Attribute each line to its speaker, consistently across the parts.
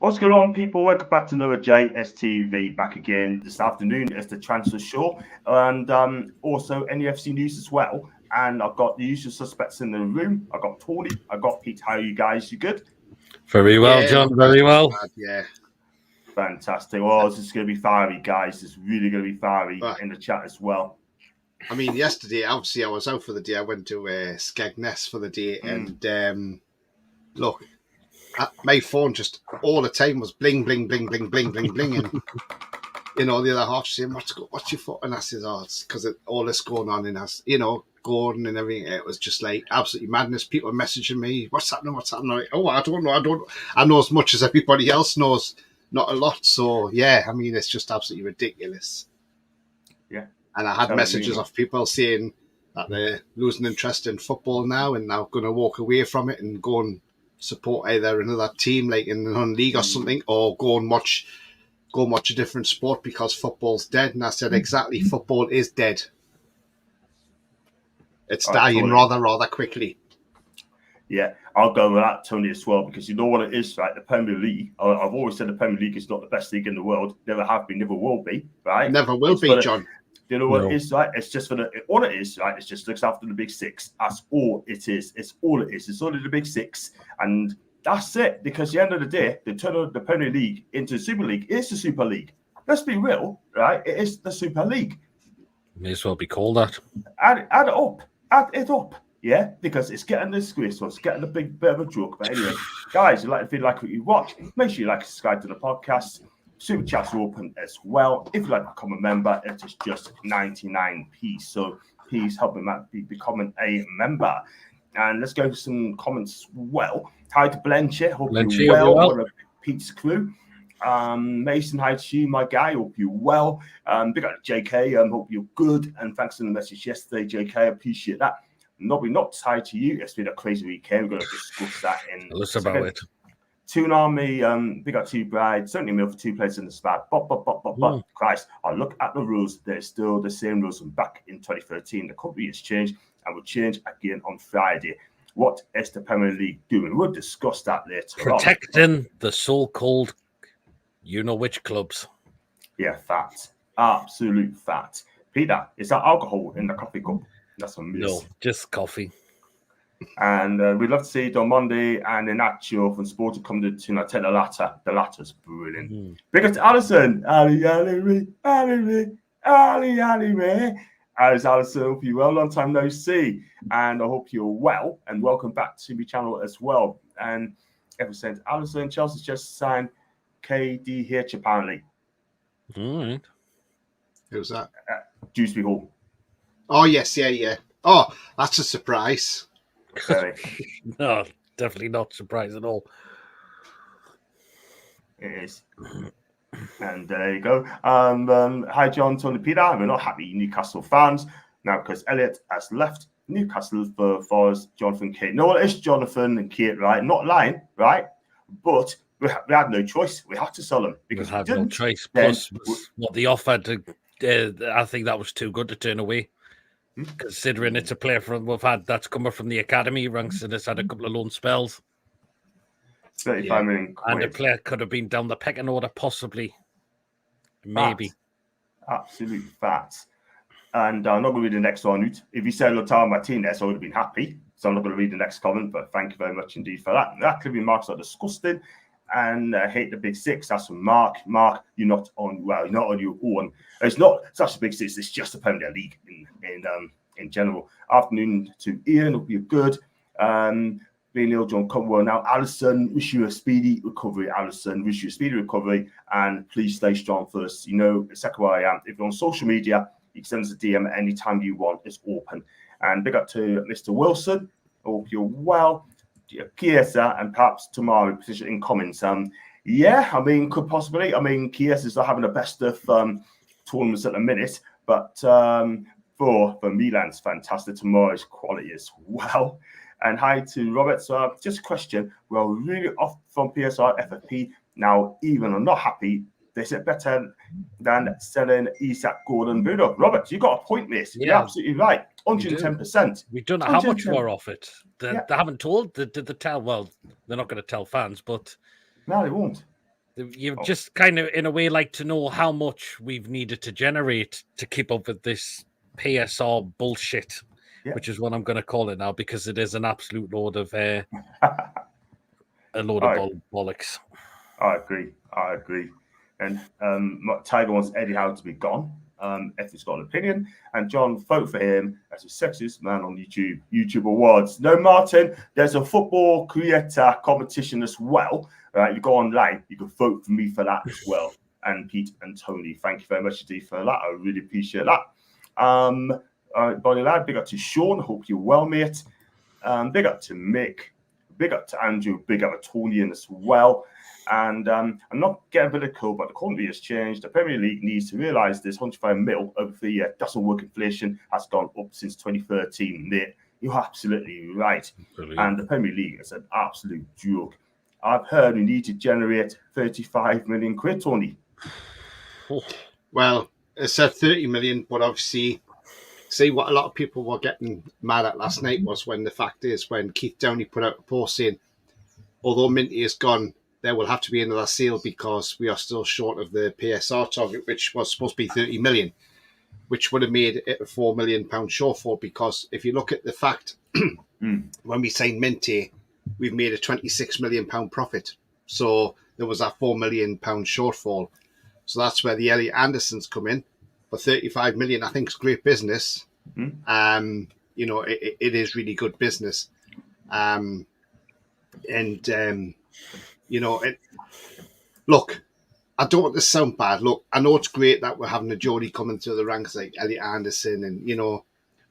Speaker 1: What's going on, people? Welcome back to another JSTV. Back again this afternoon as the transfer show, and also NUFC news as well. And I've got the usual suspects in the room. I've got Tony, I've got Pete. How are you guys? You good?
Speaker 2: Very well, John. Very well.
Speaker 3: Yeah.
Speaker 1: Fantastic. Well, this is going to be fiery, guys. It's really going to be fiery in the chat as well.
Speaker 3: I mean, yesterday, obviously, I was out for the day. I went to Skegness for the day, and look. My phone just all the time was bling, bling, bling, bling, bling, bling, bling, and the other half saying, "What's your phone?" And I said, "Oh, it's because all this going on in us, Gordon and everything." It was just like absolutely madness. People messaging me, "What's happening? What's happening?" Like, oh, I don't know. I know as much as everybody else knows, not a lot. So yeah, I mean, it's just absolutely ridiculous.
Speaker 1: Yeah,
Speaker 3: and I had messages of people saying that they're losing interest in football now and now going to walk away from it and go and support either another team like in the non-league or something, or go and watch a different sport because football's dead. And I said, exactly, football is dead. It's dying rather quickly.
Speaker 1: Yeah, I'll go with that, Tony, as well, because you know what it is, right? The Premier League, I've always said the Premier League is not the best league in the world. Never have been, never will be, right?
Speaker 3: Never will be, John.
Speaker 1: You know what it is, right? It's just all it is, right? It's just looks after the big six. That's all it is. It's all it is. It's only the big six. And that's it. Because at the end of the day, the turn of the Premier League into the Super League is the Super League. Let's be real, right? It is the Super League.
Speaker 2: May as well be called that.
Speaker 1: Add it up. Yeah, because it's getting the squeeze, so it's getting a big bit of a joke. But anyway, guys, if you like what you watch, make sure you like and subscribe to the podcast. Super chats are open as well. If you'd like to become a member, it is just 99p. So please help me becoming a member. And let's go to some comments as well. Hi to Blencher. Hope you're well. One of Pete's crew. Mason, hi to you, my guy. Hope you're well. Big up to JK. Hope you're good. And thanks for the message yesterday, JK. I appreciate that. Not hi to you. It's been a crazy weekend. We're going to discuss that in
Speaker 2: a second. About it.
Speaker 1: Toon Army, big up to you, Bride. Certainly mill for 2 players in the squad. But Christ, I look at the rules. They're still the same rules from back in 2013. The company has changed and will change again on Friday. What is the Premier League doing? We'll discuss that later.
Speaker 2: Protecting the so-called you-know-which clubs.
Speaker 1: Yeah, fact. Absolute fact. Peter, is that alcohol in the coffee cup? That's a miss.
Speaker 2: No, just coffee.
Speaker 1: And we'd love to see it on Monday and in Nacho from Sport to come to take the latter. The latter's brilliant. Big up to Alison. Ali, Alison, hope you're well. Long time no see. And I hope you're well. And welcome back to my channel as well. And ever since Alison, Chelsea's just signed KDH apparently.
Speaker 2: All right.
Speaker 3: Who's that?
Speaker 1: Dewsbury Hall.
Speaker 3: Oh, yes, yeah. Oh, that's a surprise.
Speaker 2: No, definitely not surprised at all.
Speaker 1: It is. And there you go. Hi, John, Tony, Peter. We're not happy Newcastle fans now because Elliot has left Newcastle for Jonathan Kate. No, it is Jonathan and Kate, right? Not lying, right? But we had no choice. We had to sell them because
Speaker 2: we had no choice. Plus, what they offered, I think that was too good to turn away. Considering it's a player that's coming from the academy ranks and it's had a couple of loan spells.
Speaker 1: 35 million quid.
Speaker 2: And the player could have been down the pecking order, possibly. Maybe.
Speaker 1: Absolute facts. And I'm not going to read the next one. If you said Lautaro Martinez, I would have been happy. So I'm not going to read the next comment, but thank you very much indeed for that. That could be marks are disgusting. And hate the big six. That's from Mark. Mark, you're not on your own. It's not such a big six. It's just the Premier League in general. Afternoon to Ian. Hope you're good. Neil John Conwell now. Alison, wish you a speedy recovery. Alison, wish you a speedy recovery. And please stay strong first. You know exactly where I am. If you're on social media, you can send us a DM anytime you want. It's open. And big up to Mr. Wilson. Hope you're well. Chiesa and perhaps tomorrow position in comments. Yeah, I mean, could possibly. I mean, Chiesa's not having the best of tournaments at the minute, but for Milan's fantastic. Tomorrow's quality as well. And hi to Robert. So just a question. We're really off from PSR FFP now. Even I'm not happy. They said better than selling Isak, Gordon, Bruno. Robert, you got a point, mate. Yeah. You're absolutely right. 110%.
Speaker 2: We don't know how much more off it. They haven't told. Did they tell? Well, they're not going to tell fans, but
Speaker 1: no, they won't.
Speaker 2: You've just kind of, in a way, like to know how much we've needed to generate to keep up with this PSR bullshit, which is what I'm going to call it now, because it is an absolute load of bollocks.
Speaker 1: I agree. And Tiger wants Eddie Howe to be gone. If he's got an opinion, and John, vote for him as the sexiest man on YouTube Awards. No, Martin, there's a football creator competition as well. You go online, you can vote for me for that as well. And Pete and Tony, thank you very much indeed for that. I really appreciate that. Bonnie lad, big up to Sean. Hope you're well, mate. Big up to Mick. Big up to Andrew. Big up to Tony as well. And I'm not getting political, but the economy has changed. The Premier League needs to realise this 105 mil over the year doesn't work. Inflation has gone up since 2013. Mate, you're absolutely right. And the Premier League is an absolute joke. I've heard we need to generate 35 million quid, Tony.
Speaker 3: Well, it said 30 million, but obviously, see what a lot of people were getting mad at last night was when the fact is when Keith Downey put out a post saying, although Minty is gone, there will have to be another sale because we are still short of the PSR target, which was supposed to be 30 million, which would have made it a £4 million shortfall. Because if you look at the fact, when we signed Minty, we've made a £26 million profit. So there was that £4 million shortfall. So that's where the Elliot Andersons come in. For 35 million, I think it's great business. You know, it is really good business. You know, look, I don't want to sound bad. Look, I know it's great that we're having a Geordie coming through the ranks like Elliot Anderson and, you know,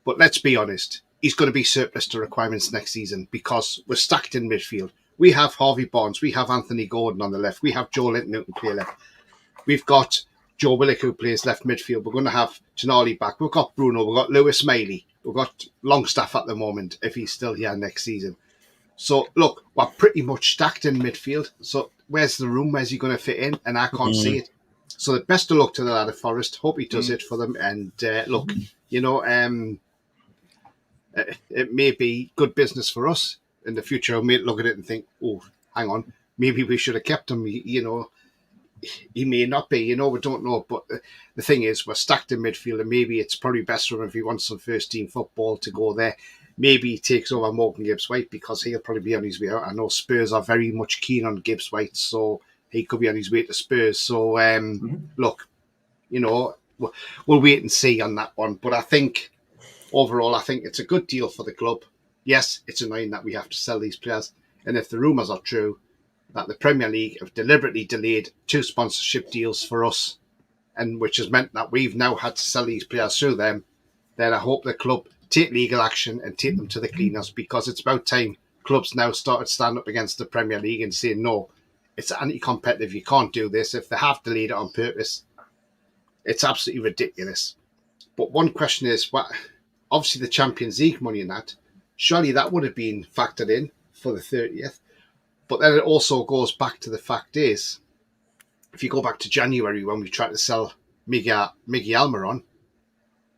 Speaker 3: but let's be honest. He's going to be surplus to requirements next season because we're stacked in midfield. We have Harvey Barnes. We have Anthony Gordon on the left. We have Joe Linton who can play left. We've got Joe Willock who plays left midfield. We're going to have Tonali back. We've got Bruno. We've got Lewis Miley. We've got Longstaff at the moment if he's still here next season. So, look, we're pretty much stacked in midfield. So, where's the room? Where's he going to fit in? And I can't see it. So, the best of luck to the lad of Forest. Hope he does it for them. And, look, you know, it may be good business for us in the future. I may look at it and think, oh, hang on, maybe we should have kept him. You know, he may not be. You know, we don't know. But the thing is, we're stacked in midfield. And maybe it's probably best for him if he wants some first-team football to go there. Maybe he takes over Morgan Gibbs-White because he'll probably be on his way out. I know Spurs are very much keen on Gibbs-White, so he could be on his way to Spurs. So, look, you know, we'll wait and see on that one. But I think, overall, I think it's a good deal for the club. Yes, it's annoying that we have to sell these players. And if the rumours are true, that the Premier League have deliberately delayed 2 sponsorship deals for us, and which has meant that we've now had to sell these players through them, then I hope the club take legal action and take them to the cleaners, because it's about time clubs now started stand up against the Premier League and saying, no, it's anti-competitive, you can't do this. If they have delayed it on purpose, it's absolutely ridiculous. But one question is, obviously the Champions League money and that, surely that would have been factored in for the 30th. But then it also goes back to the fact is, if you go back to January when we tried to sell Miguel Almiron,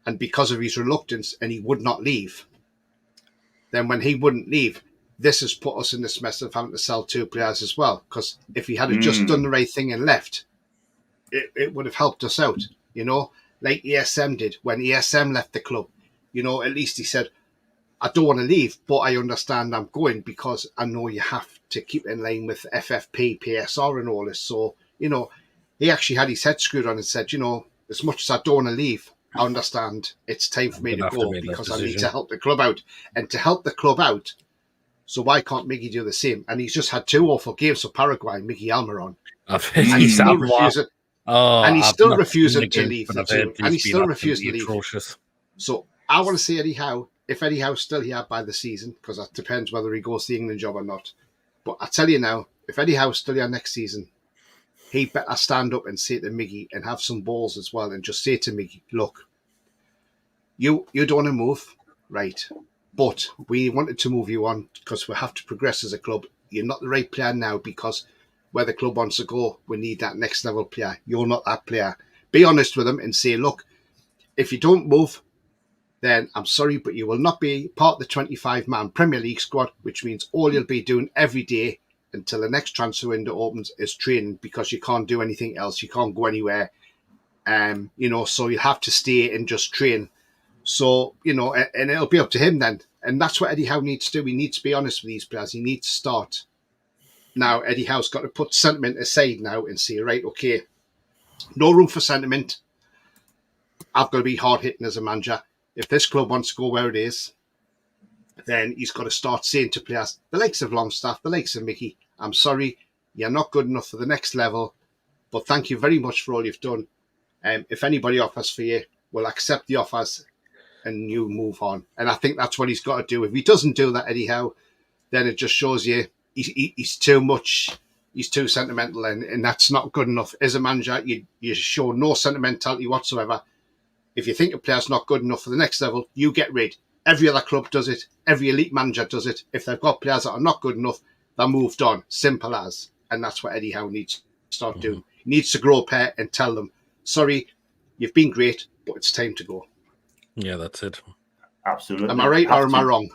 Speaker 3: and because of his reluctance, and he would not leave, then when he wouldn't leave, this has put us in this mess of having to sell 2 players as well. Because if he had just done the right thing and left, it would have helped us out, you know, like ESM did when ESM left the club. You know, at least he said, I don't want to leave, but I understand I'm going because I know you have to keep in line with FFP, PSR and all this. So, you know, he actually had his head screwed on and said, you know, as much as I don't want to leave, I understand it's time for me to go because I need to help the club out. And to help the club out, so why can't Miggy do the same? And he's just had 2 awful games for Paraguay, Miggy Almiron. And he's still refusing. And he's still refusing to leave the team. And he's still refusing to leave. Atrocious. So I want to see Eddie Howe, if Eddie Howe's still here by the season, because that depends whether he goes to the England job or not. But I tell you now, if Eddie Howe's still here next season, he better stand up and say to Miggy and have some balls as well and just say to Miggy, look, you don't want to move, right? But we wanted to move you on because we have to progress as a club. You're not the right player now because where the club wants to go, we need that next level player. You're not that player. Be honest with them and say, look, if you don't move, then I'm sorry, but you will not be part of the 25-man Premier League squad, which means all you'll be doing every day until the next transfer window opens is training, because you can't do anything else. You can't go anywhere. So you have to stay and just train. So, and it'll be up to him then. And that's what Eddie Howe needs to do. He needs to be honest with these players. He needs to start. Now, Eddie Howe's got to put sentiment aside now and say, right, okay, no room for sentiment. I've got to be hard-hitting as a manager. If this club wants to go where it is, then he's got to start saying to players, the likes of Longstaff, the likes of Mickey, I'm sorry, you're not good enough for the next level, but thank you very much for all you've done. If anybody offers for you, we'll accept the offers and you move on. And I think that's what he's got to do. If he doesn't do that, Eddie Howe, then it just shows you he's too much, he's too sentimental, and that's not good enough. As a manager, you show no sentimentality whatsoever. If you think a player's not good enough for the next level, you get rid. Every other club does it. Every elite manager does it. If they've got players that are not good enough, they're moved on. Simple as. And that's what Eddie Howe needs to start doing. He needs to grow a pair and tell them, sorry, you've been great, but it's time to go.
Speaker 2: Yeah, that's it.
Speaker 1: Absolutely.
Speaker 3: Am I right or am I wrong?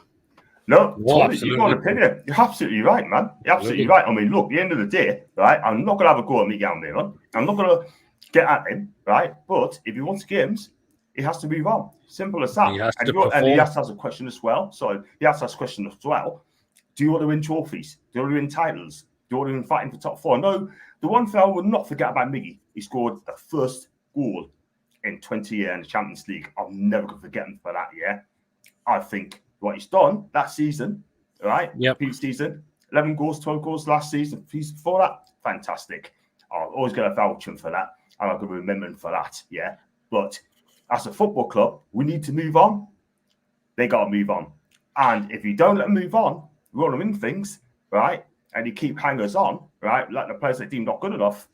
Speaker 1: No,
Speaker 2: Well,
Speaker 1: totally. You've got an opinion. You're absolutely right, man. You're absolutely right. I mean, look, at the end of the day, right, I'm not going to have a go at Miguel Almiron. I'm not going to get at him, right? But if he wants games, he has to move on. Simple as that.
Speaker 2: He has
Speaker 1: and,
Speaker 2: to perform.
Speaker 1: And he has to ask a question as well. So he has to ask a question as well. Do you want to win trophies? Do you want to win titles? Do you want to win fighting for top four? No, the one thing I will not forget about Miggy, he scored the first goal in 20 years in the Champions League. I'm never going to forget him for that, yeah? I think what he's done that season, right?
Speaker 2: Yep.
Speaker 1: Peak season, 11 goals, 12 goals last season. Before that, fantastic. I'll always get a voucher for that. And I'll give a remember for that, yeah? But as a football club, we need to move on. They got to move on. And if you don't let them move on, we want to win things, right? And you keep hangers on, right? Like the players that deem not good enough,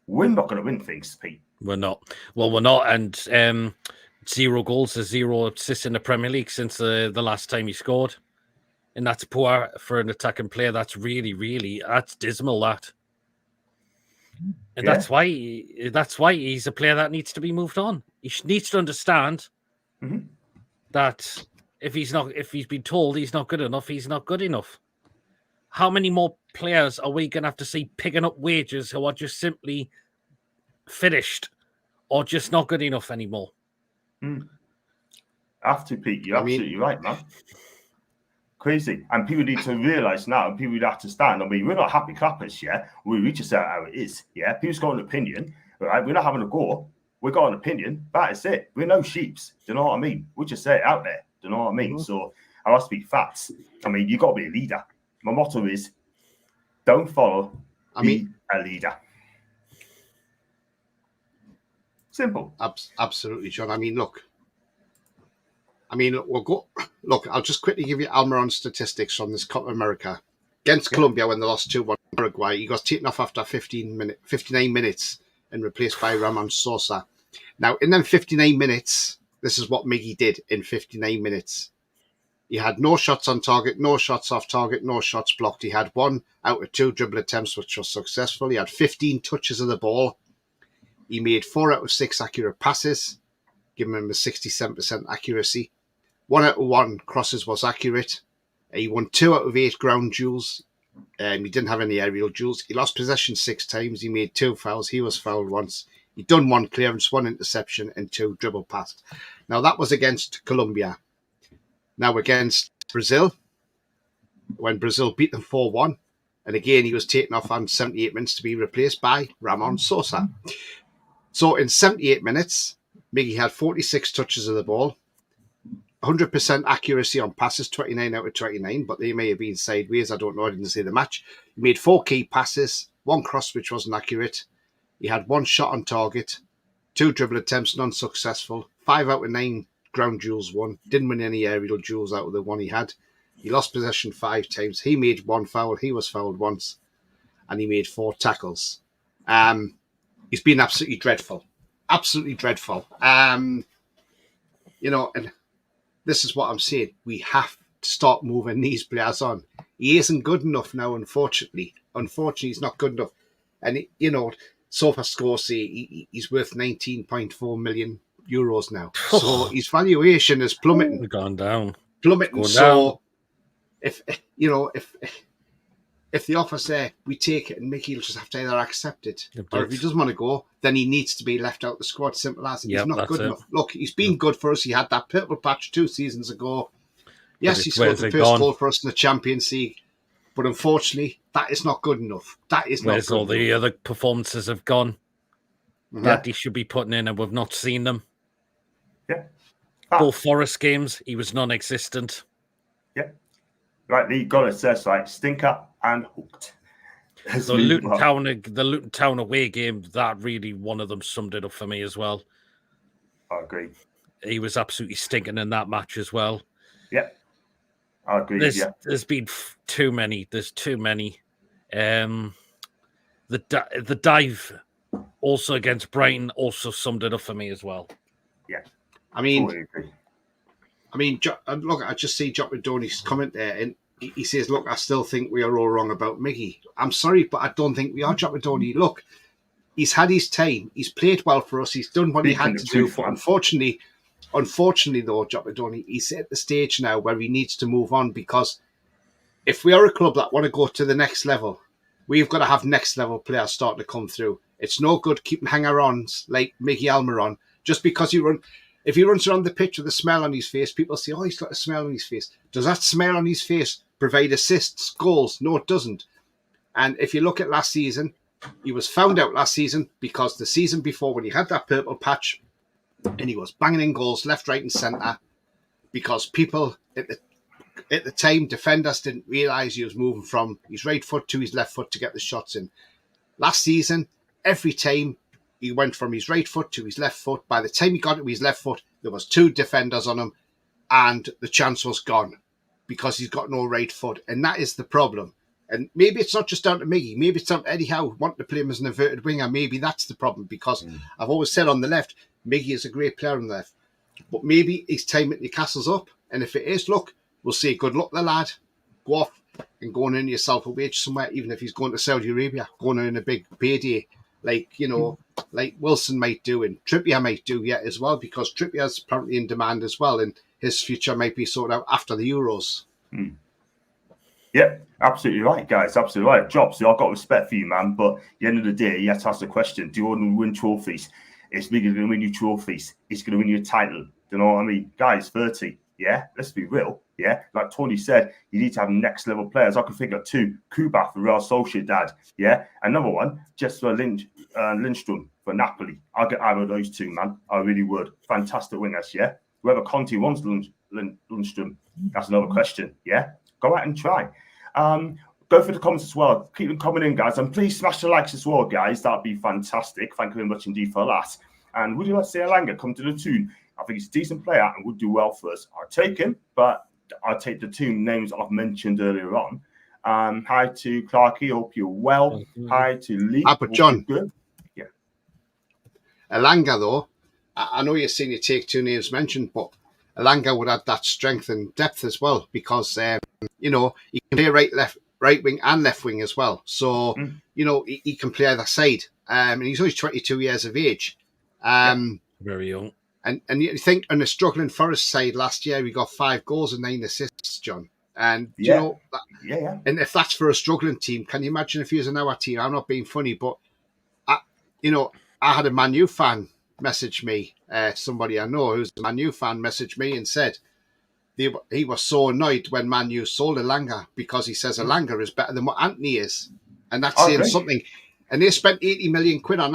Speaker 1: we're not going to win things, Pete.
Speaker 2: We're not. Well, we're not. And 0 goals to 0 assists in the Premier League since the last time he scored. And that's poor for an attacking player. That's really, that's dismal, that. And that's why he's a player that needs to be moved on. He needs to understand that if he's been told he's not good enough, he's not good enough. How many more players are we going to have to see picking up wages who are just simply finished or just not good enough anymore?
Speaker 1: Have to, Pete. You're absolutely right, man. Crazy. And people need to realise now, people have to stand. I mean, we're not happy clappers, yeah? We just say how it is, yeah? People's got an opinion, right? We're not having a go. We've got an opinion. That is it. We're no sheeps. Do you know what I mean? We just say it out there. Do you know what I mean? So I have to be facts. I mean, you got to be a leader. My motto is, don't follow, be a leader. Simple.
Speaker 3: Absolutely, John. I mean, look, we'll go. Look, I'll just quickly give you Almiron statistics from this Copa America. Against Colombia when they lost 2-1 Uruguay, he got taken off after 59 minutes and replaced by Ramon Sosa. Now, in them 59 minutes, this is what Miggy did in 59 minutes. He had no shots on target, no shots off target, no shots blocked. He had 1 out of 2 dribble attempts, which was successful. He had 15 touches of the ball. He made 4 out of 6 accurate passes, giving him a 67% accuracy. 1 out of 1 crosses was accurate. He won 2 out of 8 ground duels. He didn't have any aerial duels. He lost possession 6 times. He made 2 fouls. He was fouled once. He'd done 1 clearance, 1 interception, and 2 dribble passes. Now, that was against Colombia. Now, against Brazil, when Brazil beat them 4-1, and again, he was taken off on 78 minutes to be replaced by Ramon Sosa. So, in 78 minutes, Miggy had 46 touches of the ball, 100% accuracy on passes, 29 out of 29, but they may have been sideways. I don't know. I didn't see the match. He made 4 key passes, 1 cross, which wasn't accurate. He had 1 shot on target, 2 dribble attempts, none successful, 5 out of 9 ground duels won. Didn't win any aerial duels out of the 1 he had. He lost possession 5 times. He made 1 foul. He was fouled once. And he made 4 tackles. He's been absolutely dreadful. Absolutely dreadful. And this is what I'm saying. We have to start moving these players on. He isn't good enough now, unfortunately. Unfortunately, he's not good enough. And, Sofa scores say he's worth 19.4 million euros now. So his valuation is plummeting.
Speaker 2: Gone down.
Speaker 3: Plummeting.
Speaker 2: Going
Speaker 3: so
Speaker 2: down.
Speaker 3: if the offer's there, we take it, and Mickey will just have to either accept it,
Speaker 2: Yep,
Speaker 3: or if he doesn't want to go, then he needs to be left out the squad. Simple as. He's not good enough. Look, he's been good for us. He had that purple patch 2 seasons ago. Yes, he scored the first goal for us in the Champions League, but unfortunately, that is not good enough. That is not.
Speaker 2: Where's all the other performances have gone that he should be putting in, and we've not seen them.
Speaker 1: Yeah.
Speaker 2: Both Forest games, he was non-existent.
Speaker 1: Yeah. Right, the goal says like stinker and hooked.
Speaker 2: The Luton Town away game, that really one of them summed it up for me as well.
Speaker 1: I agree.
Speaker 2: He was absolutely stinking in that match as well.
Speaker 1: Yeah. I agree.
Speaker 2: There's been too many. There's too many. The dive also against Brighton also summed it up for me as well.
Speaker 1: Yeah.
Speaker 3: I mean, look, I just see Jock McDonough's comment there, and he says, look, I still think we are all wrong about Mickey. I'm sorry, but I don't think we are, Jock McDonough. Look, he's had his time. He's played well for us. He's done what he had to do. But unfortunately, though, Jock McDonough, he's at the stage now where he needs to move on, because if we are a club that want to go to the next level, we've got to have next level players starting to come through. It's no good keeping hanger-ons like Miguel Almiron just because if he runs around the pitch with a smile on his face, people say, oh, he's got a smile on his face. Does that smile on his face provide assists, goals? No, it doesn't. And if you look at last season, he was found out last season because the season before, when he had that purple patch and he was banging in goals left, right and centre, because people at the time, defenders didn't realise he was moving from his right foot to his left foot to get the shots in. Last season, every time he went from his right foot to his left foot, by the time he got to his left foot, there was 2 defenders on him and the chance was gone because he's got no right foot. And that is the problem. And maybe it's not just down to Miggy. Maybe it's down to Eddie Howe wanting to play him as an inverted winger. Maybe that's the problem, because I've always said on the left, Miggy is a great player on the left. But maybe his time at Newcastle's up. And if it is, look, we'll say good luck, the lad. Go off and go and earn yourself a wage somewhere, even if he's going to Saudi Arabia, going to earn a big payday, like Wilson might do and Trippier might do yet as well, because Trippier's apparently in demand as well, and his future might be sorted out after the Euros.
Speaker 1: Yeah, absolutely right, guys. Absolutely right. Jobs, so I've got respect for you, man. But at the end of the day, you have to ask the question, do you want to win trophies? It's Miggy's going to win you trophies. He's going to win you a title. Do you know what I mean? Guys, 30. Yeah, let's be real. Yeah, like Tony said, you need to have next level players. I can think of 2. Kuba for Real Sociedad. Yeah, another one, just for Lindstrom for Napoli. I'll get either of those 2, man. I really would. Fantastic wingers. Yeah, whoever Conte wants Lindstrom, that's another question. Yeah, go out and try. Go for the comments as well. Keep them coming in, guys, and please smash the likes as well, guys. That'd be fantastic. Thank you very much indeed for that. And would you like to see Elanga come to the tune? I think he's a decent player and would do well for us. I'll take him, but I'll take the 2 names I've mentioned earlier on. Hi to Clarky, hope you're well. Hi to Lee.
Speaker 3: But John,
Speaker 1: good. Yeah.
Speaker 3: Elanga, though, I know you're saying you take 2 names mentioned, but Elanga would add that strength and depth as well, because he can play right wing and left wing as well. So he can play either side. And he's only 22 years of age.
Speaker 2: Very young.
Speaker 3: And you think on the struggling Forest side last year, we got 5 goals and 9 assists, John. And and if that's for a struggling team, can you imagine if he was in our team? I'm not being funny, but I had a Man U fan message me. Somebody I know who's a Man U fan messaged me and said he was so annoyed when Man U sold Elanga, because he says Elanga is better than what Anthony is, and that's saying something. And they spent 85 million quid on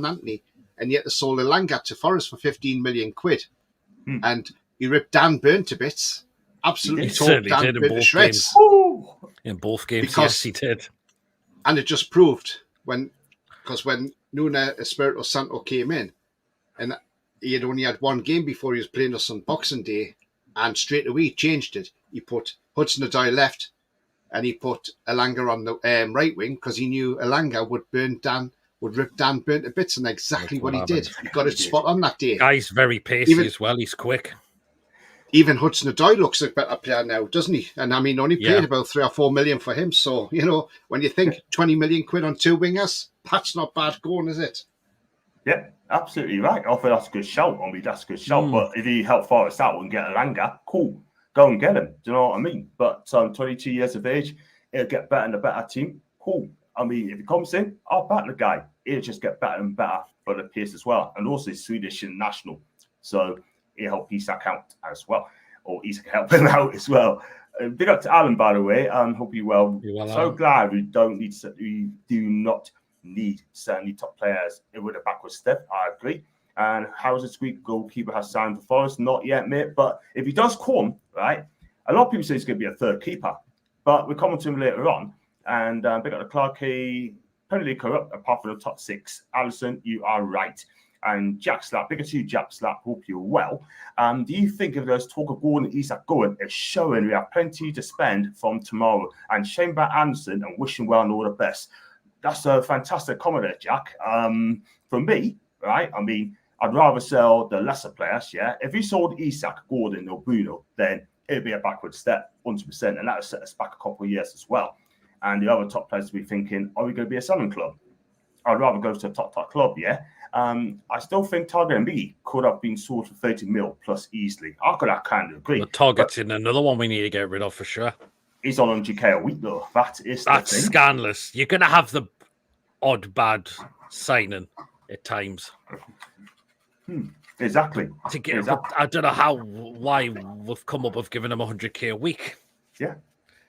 Speaker 3: Anthony. And yet they sold Elanga to Forest for 15 million quid. And he ripped Dan Burn to bits. Absolutely tore Dan Burn to shreds.
Speaker 2: In both games, yes, he did.
Speaker 3: And it just proved when Nuno Espirito Santo came in, and he had only had 1 game before he was playing us on Boxing Day, and straight away he changed it. He put Hudson-Odoi left, and he put Elanga on the right wing, because he knew Elanga would rip Dan Burn to bits, and exactly what he did. He got it spot on that day.
Speaker 2: Guy's very pacey as well. He's quick.
Speaker 3: Even Hudson-Odoi looks a better player now, doesn't he? And I mean, only paid about 3 or 4 million for him. So, when you think 20 million quid on 2 wingers, that's not bad going, is it?
Speaker 1: Yeah, absolutely right. I think that's a good shout. That's a good shout. But if he helped Forest out and get Elanga, cool. Go and get him. Do you know what I mean? But 22 years of age, It'll get better and a better team. Cool. I mean, if he comes in, I'll back the guy. It'll just get better and better for the pace as well. And also he's Swedish international. So it'll help Isak out as well. Or Isak help him out as well. Big up to Alan, by the way. Hope you're well. So glad we do not need certainly top players with a backward step. I agree. And how's this week? Goalkeeper has signed for Forest? Not yet, mate. But if he does come, right, a lot of people say he's going to be a third keeper. But we're coming to him later on. And big up to Clark, penalty corrupt apart from the top 6. Alison, you are right. And Jack Slap, bigger to you, Jack Slap. Hope you're well. Do you think if there's talk of Gordon Isak going, it's showing we have plenty to spend from tomorrow? And shame back Anderson and wish him well and all the best. That's a fantastic comment there, Jack. For me, right, I mean, I'd rather sell the lesser players, yeah. If he sold Isak, Gordon, or Bruno, then it'd be a backward step, 100%, and that would set us back a couple of years as well. And the other top players will be thinking, are we going to be a selling club? I'd rather go to a top club, yeah. I still think Target and B could have been sold for 30 mil plus easily. I could have kind of agree.
Speaker 2: The Target's in another one we need to get rid of for sure.
Speaker 1: He's on 100k a week, though. That's
Speaker 2: scandalous. You're going to have the odd bad signing at times.
Speaker 1: Exactly.
Speaker 2: I don't know why we've come up with giving him 100k a week.
Speaker 1: Yeah.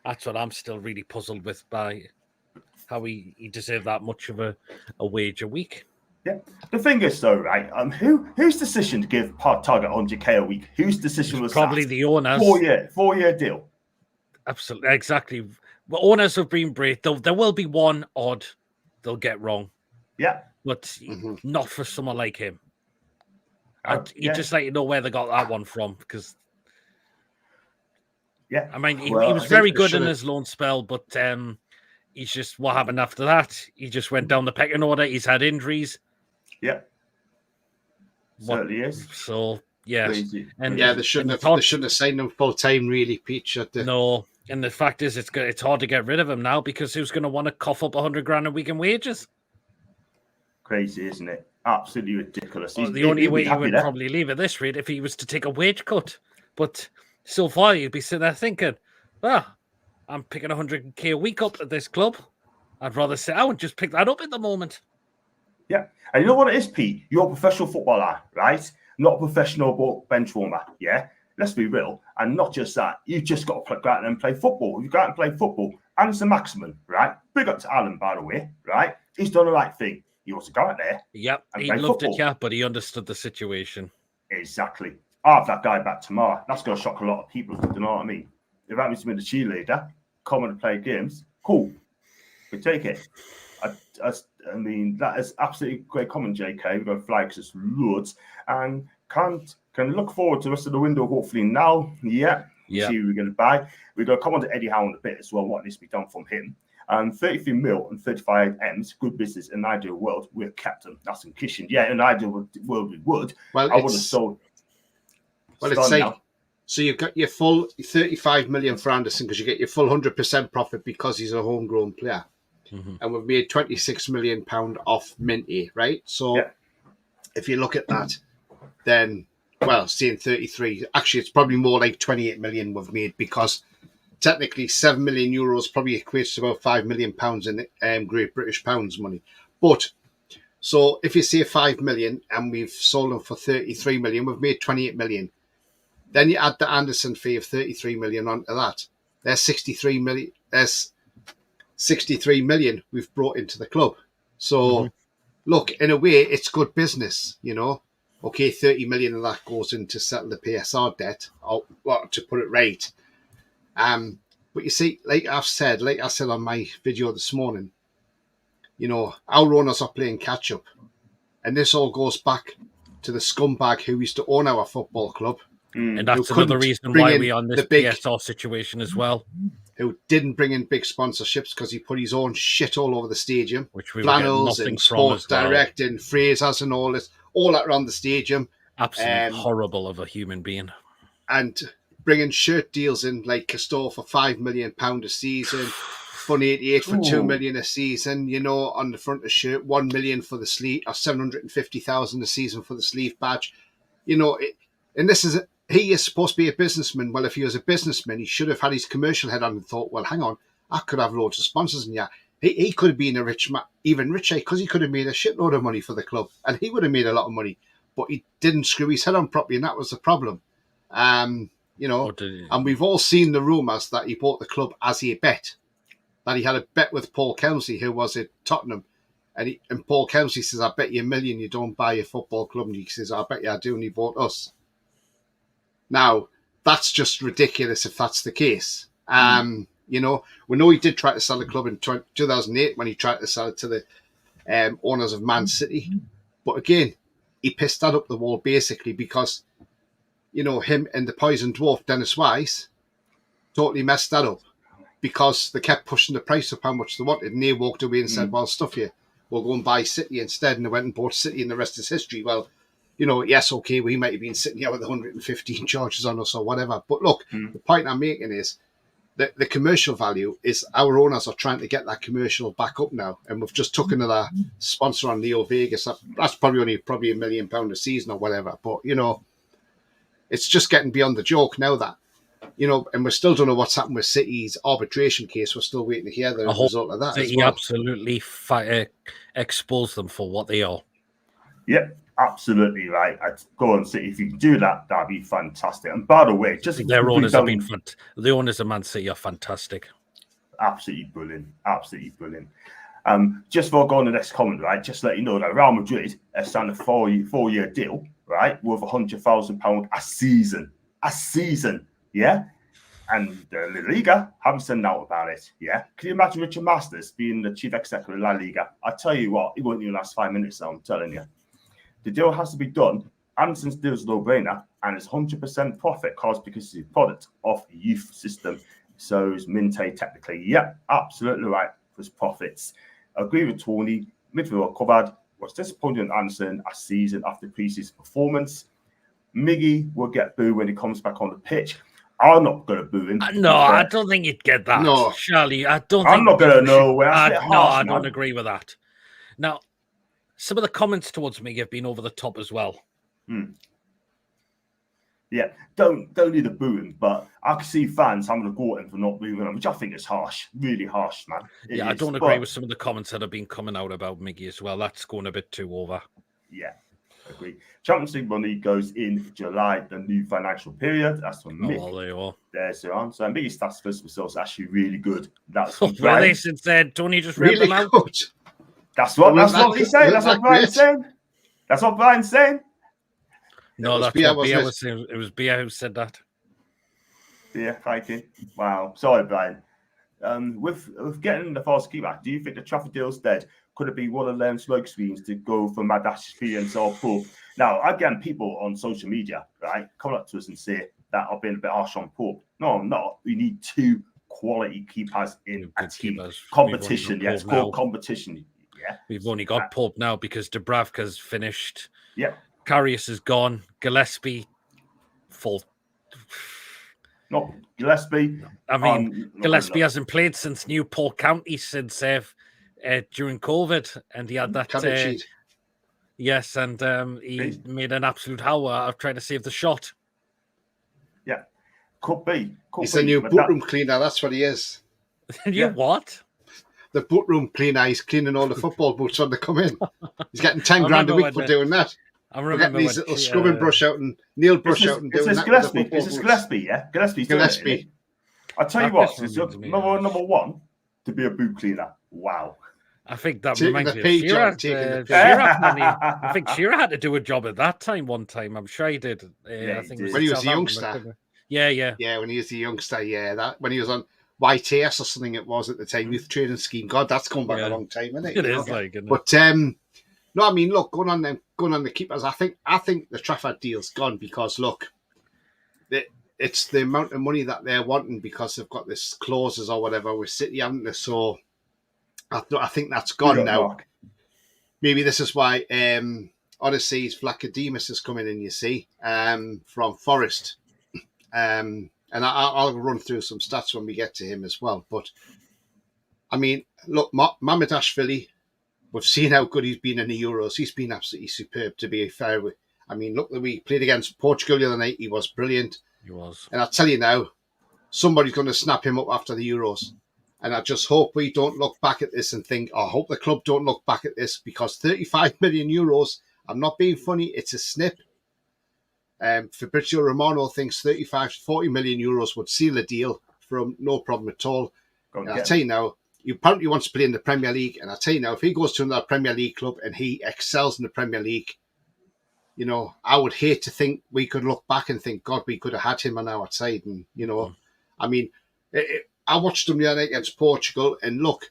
Speaker 2: That's what I'm still really puzzled with by how he deserved that much of a wage a week.
Speaker 1: Yeah. The thing is, though, right? Whose decision to give Target 100k a week? Whose decision was
Speaker 2: probably
Speaker 1: that?
Speaker 2: The owners.
Speaker 1: 4-year deal.
Speaker 2: Absolutely, exactly. Well, owners have been great. There will be one odd they'll get wrong.
Speaker 1: Yeah.
Speaker 2: But not for someone like him. You
Speaker 1: yeah.
Speaker 2: just like to know where they got that one from, because I mean he was very good in his loan spell, but he's just what happened after that. He just went down the pecking order. He's had injuries.
Speaker 1: Yeah, certainly is.
Speaker 2: So yeah,
Speaker 3: crazy. And they shouldn't have signed him full time, really, Peach.
Speaker 2: No, and the fact is, it's hard to get rid of him now because who's going to want to cough up 100 grand a week in wages?
Speaker 1: Crazy, isn't it? Absolutely ridiculous.
Speaker 2: Well, the only way he would probably leave at this rate if he was to take a wage cut. But so far, you'd be sitting there thinking, I'm picking 100k a week up at this club. I'd rather sit out and just pick that up at the moment.
Speaker 1: Yeah. And you know what it is, Pete? You're a professional footballer, right? Not a professional bench warmer, yeah? Let's be real. And not just that. You just got to go out and play football. You go out and play football. And it's the maximum, right? Big up to Alan, by the way, right? He's done the right thing. He wants to go out there.
Speaker 2: Yep, he loved it, yeah, but he understood the situation.
Speaker 1: Exactly. I'll have that guy back tomorrow. That's going to shock a lot of people. Do you know what I mean? If that means to be the cheerleader, come and play games, cool. We take it. I mean, that is absolutely great comment, JK. We've got flags as loads and can look forward to the rest of the window, hopefully now. Yeah. See who we're going to buy. We're going to come on to Eddie Howe in a bit as well, what needs to be done from him. 33 mil and 35 M's, good business in an ideal world. We're captain. That's in kitchen. Yeah, in an ideal world, we would.
Speaker 3: Well,
Speaker 1: I would have sold.
Speaker 3: Well, it's like, so you've got your full 35 million for Anderson because you get your full 100% profit because he's a homegrown player. And we've made £26 million off Minty, right? So if you look at that, then, well, seeing 33, actually, it's probably more like 28 million we've made because technically 7 million euros probably equates to about £5 million in Great British pounds money. But so if you say 5 million and we've sold them for 33 million, we've made 28 million. Then you add the Anderson fee of 33 million onto that. There's 63 million. There's 63 million we've brought into the club. So look, in a way, it's good business, you know. Okay, 30 million of that goes in to settle the PSR debt, or well, to put it right. But you see, like I said on my video this morning, you know, our owners are playing catch up. And this all goes back to the scumbag who used to own our football club.
Speaker 2: And that's another reason why we're on this PSR situation as well.
Speaker 3: Who didn't bring in big sponsorships because he put his own shit all over the stadium.
Speaker 2: Which we
Speaker 3: Flannels and Sports Direct and Frasers and all that around the stadium.
Speaker 2: Absolutely horrible of a human being.
Speaker 3: And bringing shirt deals in like Castor for £5 million a season, Fun 88 for $2 million a season, you know, on the front of the shirt, 1 million for the sleeve, or 750,000 a season for the sleeve badge. You know, and this is he is supposed to be a businessman. Well, if he was a businessman, he should have had his commercial head on and thought, well, hang on, I could have loads of sponsors, and yeah, he could have been a rich man, even richer, because he could have made a shitload of money for the club, and he would have made a lot of money, but he didn't screw his head on properly, and that was the problem. You know, and we've all seen the rumours that he bought the club as a bet, that he had a bet with Paul Kelsey, who was at Tottenham, and Paul Kelsey says, I bet you $1 million you don't buy a football club, and he says, I bet you I do, and he bought us. Now, that's just ridiculous if that's the case. You know, we know he did try to sell the club in 2008 when he tried to sell it to the owners of Man City. But again, he pissed that up the wall basically because, you know, him and the poison dwarf, Dennis Wise, totally messed that up because they kept pushing the price up how much they wanted. And they walked away and said, well, stuff you, we'll go and buy City instead. And they went and bought City and the rest is history. Well, you know, yes, okay, we might have been sitting here with 115 charges on us or whatever. But look, the point I'm making is that the commercial value is our owners are trying to get that commercial back up now. And we've just took another sponsor on Leo Vegas. That's probably only £1 million a season or whatever. But, you know, it's just getting beyond the joke now that, you know, and we still don't know what's happened with City's arbitration case. We're still waiting to hear the result of that.
Speaker 2: City absolutely expose them for what they are.
Speaker 1: Yep, absolutely right. I'd go and City. If you can do that, that'd be fantastic. And by the way, just
Speaker 2: their owners have been the owners of Man City are fantastic.
Speaker 1: Absolutely brilliant. Absolutely brilliant. Just before going to the next comment, right? Just to let you know that Real Madrid have signed a four-year deal, right, worth £100,000 a season. A season, yeah. And the La Liga haven't said out about it, yeah. Can you imagine Richard Masters being the chief executive of La Liga? I tell you what, it won't even last 5 minutes. Now, I'm telling you. The deal has to be done. Anderson's deal is no-brainer, and it's 100% profit cost because it's a product of the youth system. So it's Minte technically. Yeah, absolutely right for his profits. Agree with Tony. Midfield covered. Was disappointed in Anderson a season after preseason performance. Miggy will get booed when he comes back on the pitch. I'm not going to boo him.
Speaker 2: No, I don't think you'd get that.
Speaker 3: No,
Speaker 2: Charlie, I don't.
Speaker 1: I'm not going to know.
Speaker 2: I don't agree with that. Now, some of the comments towards me have been over the top as well.
Speaker 1: Yeah, don't need to boo him, but I can see fans having to go at him for not booing him, which I think is harsh, really harsh, man.
Speaker 2: I don't agree with some of the comments that have been coming out about Miggy as well. That's going a bit too over.
Speaker 1: Yeah, agree. Champions League money goes in July, the new financial period. That's from Mick.
Speaker 2: Well, there you are.
Speaker 1: There's your answer. And Miggy's stats first results actually really good. That's
Speaker 2: what they said. Tony just read
Speaker 3: really
Speaker 2: them out.
Speaker 3: Good.
Speaker 1: That's what he's saying. That's what Brian's saying. That's what Brian's saying.
Speaker 2: No, that's what Bia was saying. It was Bia who said that.
Speaker 1: Yeah, thank you. Wow. Sorry, Brian. With getting the false keeper, do you think the Trafford deal's dead? Could it be one of them smoke screens to go for Madashvi and so forth? Now, again, people on social media, right, come up to us and say that I've been a bit harsh on Pope. No, I'm not. We need two quality keepers in a team. Competition. Yeah, it's called competition. Yeah.
Speaker 2: We've only got Pope now because Dubravka's finished.
Speaker 1: Yeah.
Speaker 2: Karius is gone. Gillespie, full.
Speaker 1: Not Gillespie.
Speaker 2: I mean, Gillespie hasn't played since Newport County since during COVID, and he had that. Yes, and he made an absolute hour of trying to save the shot.
Speaker 1: Yeah, could be.
Speaker 3: He's a new boot room cleaner. That's what he is.
Speaker 2: What?
Speaker 3: The boot room cleaner. He's cleaning all the football boots when they come in. He's getting 10 grand a week for doing that.
Speaker 2: I remember
Speaker 3: getting his little scrubbing brush out and nail brush out and doing that.
Speaker 1: Gillespie. This is Gillespie, yeah? Gillespie. I'll tell you what, it's number one to be a boot cleaner. Wow.
Speaker 2: I think that reminds me of Shearer. I think Shearer had to do a job at that time one time. I'm sure he did. I think
Speaker 3: when he was a youngster.
Speaker 2: Yeah,
Speaker 3: when he was a youngster, that when he was on YTS or something it was at the time, youth training scheme. God, that's come back a long time, isn't it?
Speaker 2: It is like, isn't it?
Speaker 3: But no, I mean, look, going on the keepers, I think the Trafford deal's gone because look, it's the amount of money that they're wanting because they've got this clauses or whatever with City, haven't they? So I think that's gone now. Mark. Maybe this is why Odysseas Vlachodimos is coming in, you see, from Forest. And I'll run through some stats when we get to him as well. But, I mean, look, Mamardashvili, we've seen how good he's been in the Euros. He's been absolutely superb, to be fair. I mean, look, we played against Portugal the other night. He was brilliant.
Speaker 2: He was.
Speaker 3: And I'll tell you now, somebody's going to snap him up after the Euros. And I just hope we don't look back at this and think, I hope the club don't look back at this, because 35 million euros, I'm not being funny, it's a snip. Fabrizio Romano thinks 35 to 40 million euros would seal the deal for him, no problem at all. And I'll tell you now, he apparently wants to play in the Premier League. And I'll tell you now, if he goes to another Premier League club and he excels in the Premier League, you know, I would hate to think we could look back and think, God, we could have had him on our side. And, you know, I mean, I watched him the other night against Portugal, and look,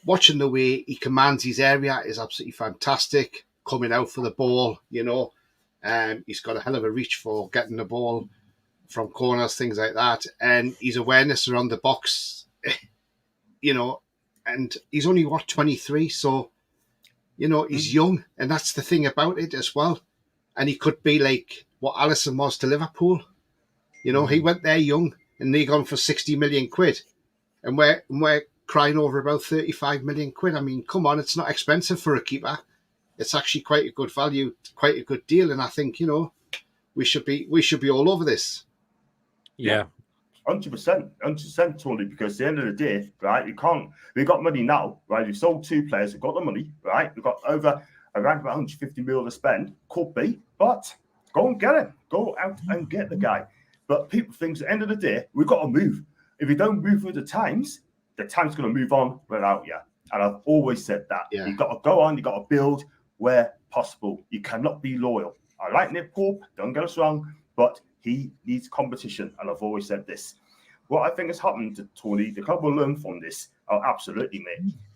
Speaker 3: watching the way he commands his area is absolutely fantastic. Coming out for the ball, you know, he's got a hell of a reach for getting the ball from corners, things like that. And his awareness around the box, you know, and he's only, 23? So, you know, he's young, and that's the thing about it as well. And he could be like what Alisson was to Liverpool. You know, he went there young, and they gone for 60 million quid. And we're crying over about 35 million quid. I mean, come on, it's not expensive for a keeper. It's actually quite a good value, quite a good deal. And I think, you know, we should be all over this.
Speaker 2: Yeah.
Speaker 1: 100%, Tony, because at the end of the day, right, we've got money now, right? We've sold 2 players, we've got the money, right? We've got around about 150 million to spend, could be, but go and get him. Go out and get the guy. But people think at the end of the day, we've got to move. If we don't move with the time's going to move on without you. And I've always said that.
Speaker 3: Yeah.
Speaker 1: You've got to go on, you've got to build where possible. You cannot be loyal. I like Nick Pope, don't get us wrong, but he needs competition, and I've always said this. What I think has happened to Tony, the club will learn from this. Oh, absolutely,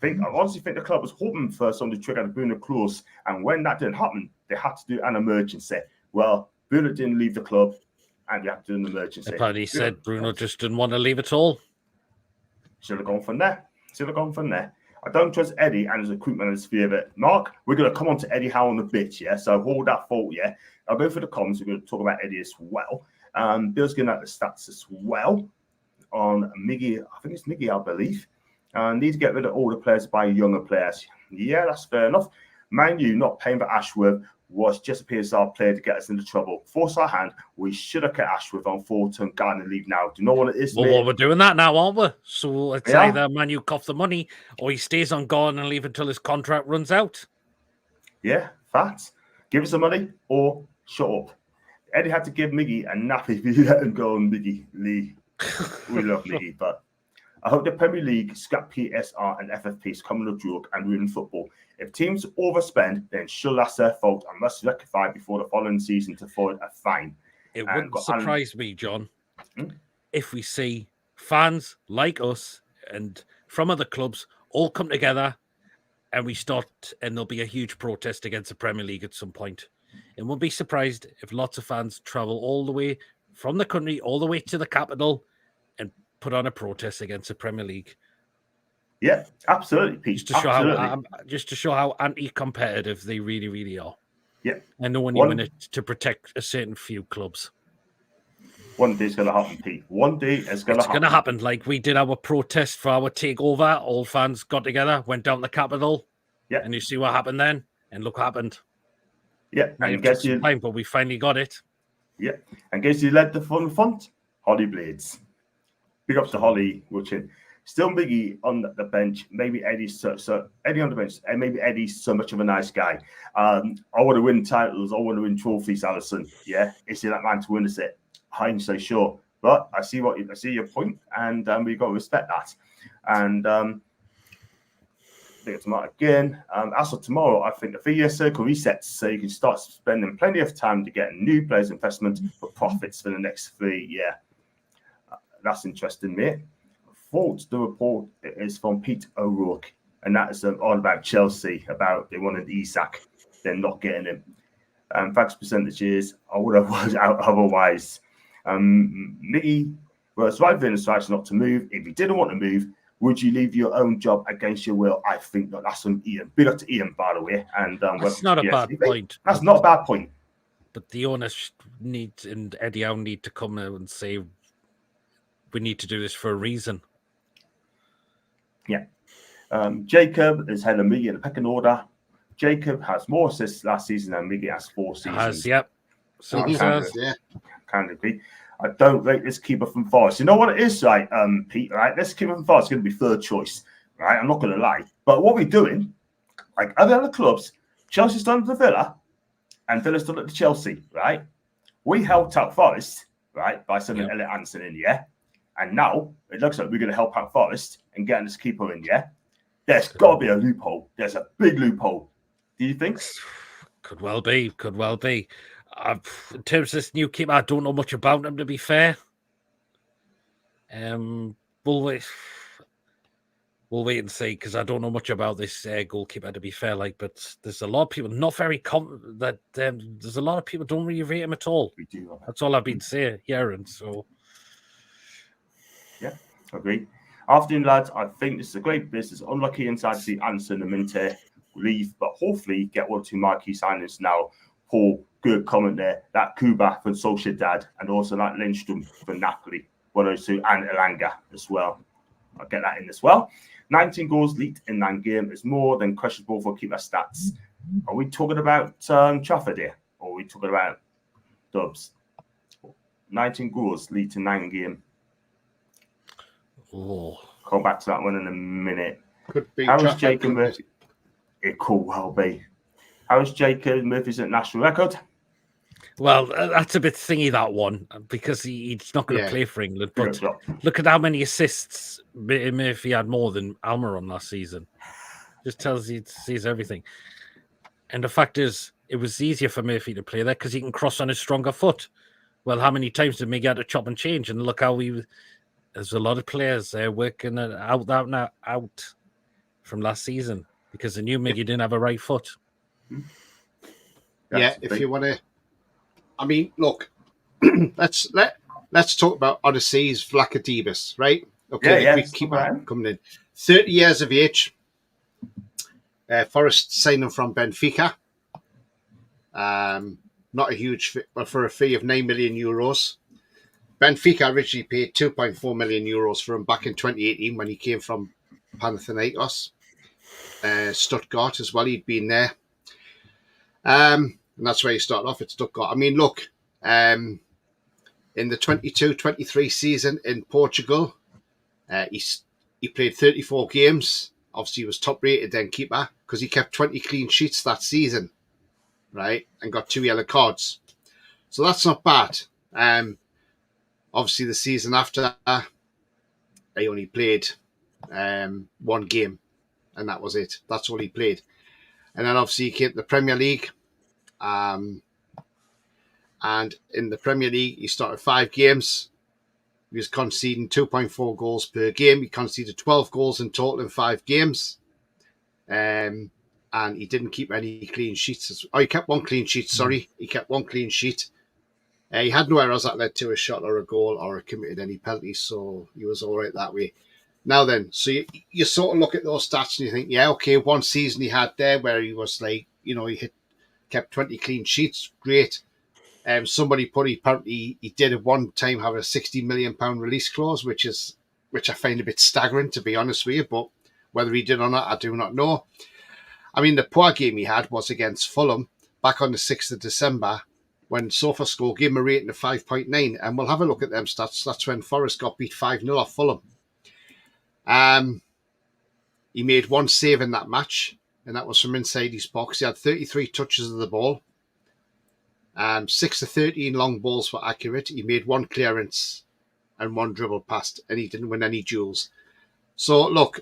Speaker 1: mate. I honestly think the club was hoping for someone to trigger the Bruno clause, and when that didn't happen, they had to do an emergency. Well, Bruno didn't leave the club, and you have to do an emergency.
Speaker 2: Apparently said Bruno just didn't want to leave at all.
Speaker 1: Should have gone from there. I don't trust Eddie and his recruitment and his favourite. Mark, we're going to come on to Eddie Howe on the bit, yeah? So hold that thought, yeah? I'll go for the comments. We're going to talk about Eddie as well. Bill's getting out the stats as well on Miggy. I think it's Miggy, I believe. Need to get rid of older players by younger players. Yeah, that's fair enough. Man U not paying for Ashworth was just a PSR player to get us into trouble. Force our hand. We should have kept Ashworth on full-term garden leave now. Do you know what it is,
Speaker 2: Well,
Speaker 1: mate?
Speaker 2: we're doing that now, aren't we? So it's either Man U cough the money, or he stays on garden and leave until his contract runs out.
Speaker 1: Yeah, facts. Give us the money or shut up. Eddie had to give Miggy a nappy if he let him go on Miggy Lee. We love Miggy, but I hope the Premier League scrap PSR and FFPs come a joke and ruin football. If teams overspend, then sure that's their fault and must rectify before the following season to avoid a fine.
Speaker 2: It wouldn't surprise me, John, if we see fans like us and from other clubs all come together and there'll be a huge protest against the Premier League at some point. And won't be surprised if lots of fans travel all the way from the country, all the way to the capital and put on a protest against the Premier League.
Speaker 1: Yeah, absolutely, Pete.
Speaker 2: Just to show how anti-competitive they really, really are.
Speaker 1: Yeah.
Speaker 2: And no one even to protect a certain few clubs.
Speaker 1: One day it's going to happen, Pete. One day it's going to happen.
Speaker 2: It's going to happen. Like we did our protest for our takeover. All fans got together, went down the capital.
Speaker 1: Yeah.
Speaker 2: And you see what happened then. And look what happened.
Speaker 1: Yeah. And guess you
Speaker 2: time, but we finally got it.
Speaker 1: Yeah. And guess you led the front? Holly Blades. Big ups to Holly watching. Still Miggy on the bench. Maybe Eddie's Eddie on the bench, and maybe Eddie's so much of a nice guy. I want to win titles. I want to win trophies, Alison. Yeah, is he that man to win us it? I'm so sure. But I see your point, and we've got to respect that. And tomorrow again. As for tomorrow, I think the 3-year circle resets, so you can start spending plenty of time to get new players investment for profits for the next 3 years. That's interesting, mate. The report is from Pete O'Rourke, and that is all about Chelsea, about they wanted Isak, they're not getting him. Facts percentages, I would have was out otherwise. Miggy was right within the strikes not to move. If you didn't want to move, would you leave your own job against your will? I think that's from Ian. Big up to Ian, by the way. And
Speaker 2: that's not a bad point.
Speaker 1: That's not a bad point.
Speaker 2: But the owners and Eddie Howe need to come out and say, we need to do this for a reason.
Speaker 1: Yeah. Jacob is head of Miggy in the pecking order. Jacob has more assists last season than Miggy has 4 seasons.
Speaker 2: Yep. So
Speaker 1: can agree. I don't rate this keeper from Forest. You know what it is, right, Pete? Right, this keeper from Forest is going to be third choice, right? I'm not going to lie. But what we're doing, like other clubs, Chelsea's done it to Villa, and Villa's done it to Chelsea, right? We helped out Forest, right, by sending Elliot Anderson in, yeah? And now it looks like we're going to help out Forest and getting this keeper in, yeah? There's got to be a loophole. There's a big loophole. Do you think?
Speaker 2: Could well be. Could well be. In terms of this new keeper, I don't know much about him, to be fair. We'll wait and see, because I don't know much about this goalkeeper, to be fair. But there's a lot of people not very there's a lot of people don't really rate him at all.
Speaker 1: We do.
Speaker 2: That's all I've been hearing. So,
Speaker 1: yeah, agree. Afternoon, lads. I think this is a great business. Unlucky inside to see Anderson and Minte leave, but hopefully get 1 or 2 marquee signings now. Paul, good comment there. That Kuba from Sociedad, and also that Lindstrom for Napoli, 102, and Elanga as well. I'll get that in as well. 19 goals leaked in 9 games is more than questionable for keeper stats. Are we talking about Trafford here, or are we talking about Dubs? 19 goals leaked in 9 games.
Speaker 2: Oh,
Speaker 1: Come back to that one in a minute.
Speaker 3: Could be.
Speaker 1: How is Jacob Murphy? It could well be. How is Jacob Murphy's national record?
Speaker 2: well, that's a bit thingy, that one, because he's not going to play for England. But look at how many assists Murphy had more than Almiron last season. Just tells you, sees everything. And the fact is, it was easier for Murphy to play there because he can cross on his stronger foot. Well, how many times did Miguel to chop and change? And look how there's a lot of players working out from last season because they knew Miggy didn't have a right foot.
Speaker 3: Yeah, if you want to, I mean, look, let's talk about Odysseas Vlachodimos, right? Okay,
Speaker 1: yeah,
Speaker 3: we keep on coming in. 30 years of age. Forest signed him from Benfica. Not a huge fee, but for a fee of €9 million. Benfica originally paid €2.4 million for him back in 2018 when he came from Panathinaikos. Stuttgart as well, he'd been there. And that's where he started off at Stuttgart. I mean, look, in the 22-23 season in Portugal, he played 34 games. Obviously, he was top rated then keeper because he kept 20 clean sheets that season, right? And got 2 yellow cards. So that's not bad. Obviously, the season after, he only played 1 game, and that was it. That's all he played. And then obviously he came to the Premier League. And in the Premier League, he started 5 games. He was conceding 2.4 goals per game. He conceded 12 goals in total in 5 games. And he didn't keep any clean sheets. He kept 1 clean sheet, sorry. He kept 1 clean sheet. He had no errors that led to a shot or a goal or committed any penalties, so he was all right that way. Now then, so you sort of look at those stats and you think, yeah, okay, 1 season he had there where he was like, he kept 20 clean sheets, great. Somebody apparently he did at one time have a £60 million release clause, which I find a bit staggering, to be honest with you, but whether he did or not, I do not know. I mean, the poor game he had was against Fulham back on the 6th of December when SofaScore gave him a rating of 5.9, and we'll have a look at them stats. That's when Forest got beat 5-0 off Fulham. He made 1 save in that match, and that was from inside his box. He had 33 touches of the ball. 6 of 13 long balls were accurate. He made 1 clearance and 1 dribble past, and he didn't win any duels. So, look,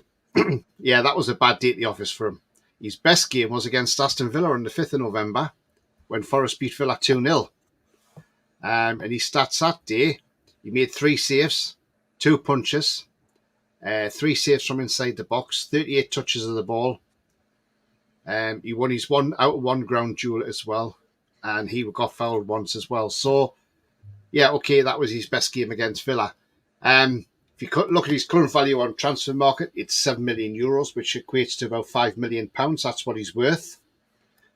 Speaker 3: yeah, that was a bad day at the office for him. His best game was against Aston Villa on the 5th of November when Forest beat Villa 2-0. And his stats that day, he made 3 saves, 2 punches, 3 saves from inside the box, 38 touches of the ball. He won his 1 out of 1 ground duel as well, and he got fouled once as well. So, yeah, okay, that was his best game against Villa. If you look at his current value on transfer market, it's €7 million, which equates to about £5 million. That's what he's worth.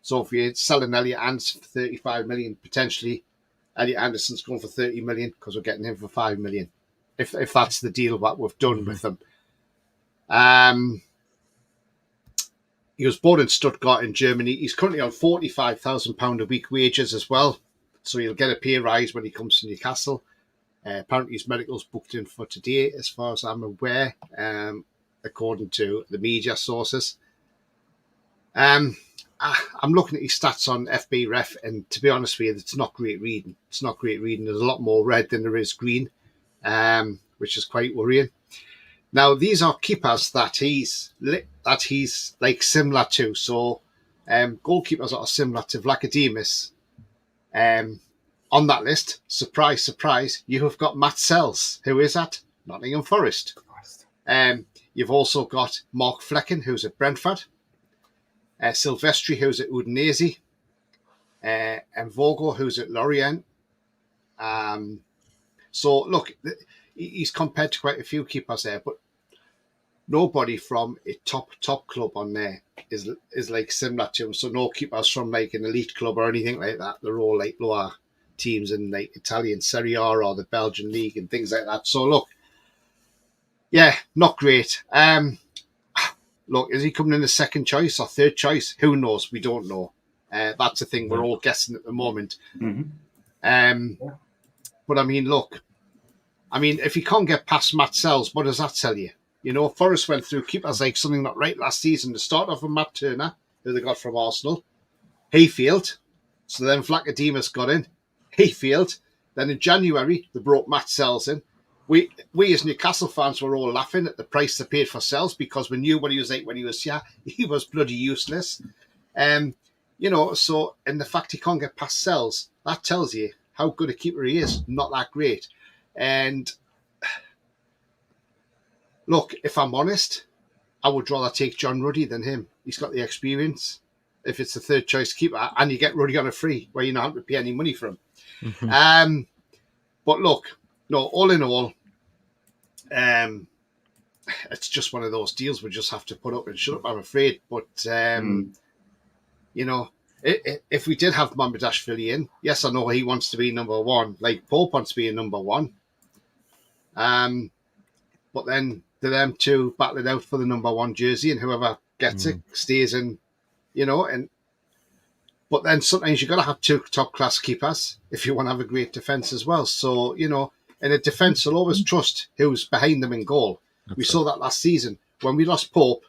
Speaker 3: So if you're selling Elliot Anderson for 35 million, potentially Elliot Anderson's going for 30 million because we're getting him for 5 million. If that's the deal that we've done with them. He was born in Stuttgart in Germany. He's currently on £45,000 a week wages as well. So he'll get a pay rise when he comes to Newcastle. Apparently his medical's booked in for today, as far as I'm aware, according to the media sources. I'm looking at his stats on FB Ref, and to be honest with you, it's not great reading. It's not great reading. There's a lot more red than there is green, which is quite worrying. Now, these are keepers that he's like similar to. So, goalkeepers that are similar to Vlachodimos. On that list, surprise, surprise, you have got Matt Sells. Who is at Nottingham Forest. You've also got Mark Flecken, who's at Brentford. Silvestri, who's at Udinese. And Vogel, who's at Lorient. So, look, he's compared to quite a few keepers there, but nobody from a top club on there is like similar to him. So no keepers from like an elite club or anything like that. They're all like lower teams in like Italian Serie A or the Belgian league and things like that. So look, yeah, not great. Look, is he coming in as second choice or third choice? Who knows? We don't know. That's the thing. We're all guessing at the moment.
Speaker 1: Mm-hmm.
Speaker 3: But I mean, look, if he can't get past Matt Sells, what does that tell you? You know, Forest went through keepers like something not right last season. The start off with Matt Turner, who they got from Arsenal. He failed. So then Vlachodimos got in. He failed. Then in January, they brought Matt Sells in. We as Newcastle fans were all laughing at the price they paid for Sells because we knew what he was like when he was here. He was bloody useless. You know, so, and the fact he can't get past Sells, that tells you how good a keeper he is. Not that great. And look, if I'm honest, I would rather take John Ruddy than him. He's got the experience. If it's the third choice keeper, and you get Ruddy on a free, where you don't have to pay any money for him. Mm-hmm. But look, no, all in all, it's just one of those deals we just have to put up and shut up, I'm afraid. But, you know, if we did have Mamardashvili in, yes, I know he wants to be number one. Like Pope wants to be a number one. But then to them two battle it out for the number one jersey, and whoever gets it stays in, you know. But then sometimes you've got to have two top class keepers if you want to have a great defence as well. So, you know, in a defence, you'll always trust who's behind them in goal. We saw that last season when we lost Pope.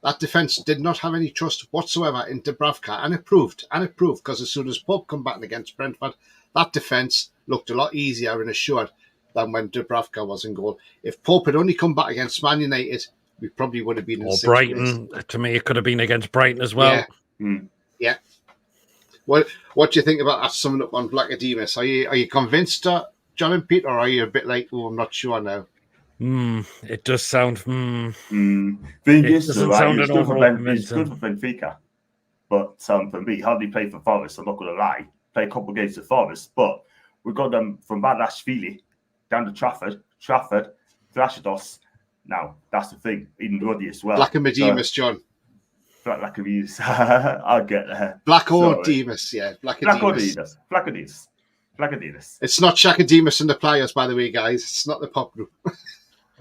Speaker 3: That defence did not have any trust whatsoever in Dubravka, and it proved because as soon as Pope come back against Brentford, that defence looked a lot easier and assured than when Dubravka was in goal. If Pope had only come back against Man United, we probably would have been in
Speaker 2: Brighton.
Speaker 3: place.
Speaker 2: To me, it could have been against Brighton as well.
Speaker 3: Yeah. What do you think about that summing up on Vlachodimos? Are you convinced, John and Pete, or are you a bit like, I'm not sure now?
Speaker 2: It does sound.
Speaker 1: Thing is, though, right, it's good for Benfica, but for me, hardly played for Forest. I'm not going to lie, play a couple of games at Forest, but we got them from Mamardashvili down to Trafford, Vlachodimos. Now that's the thing, even Ruddy as well.
Speaker 3: Vlachodimos, John.
Speaker 1: Vlachodimos. I'll get there.
Speaker 3: Vlachodimos, yeah.
Speaker 1: Vlachodimos.
Speaker 3: It's not Shakademus and the Players, by the way, guys. It's not the pop group.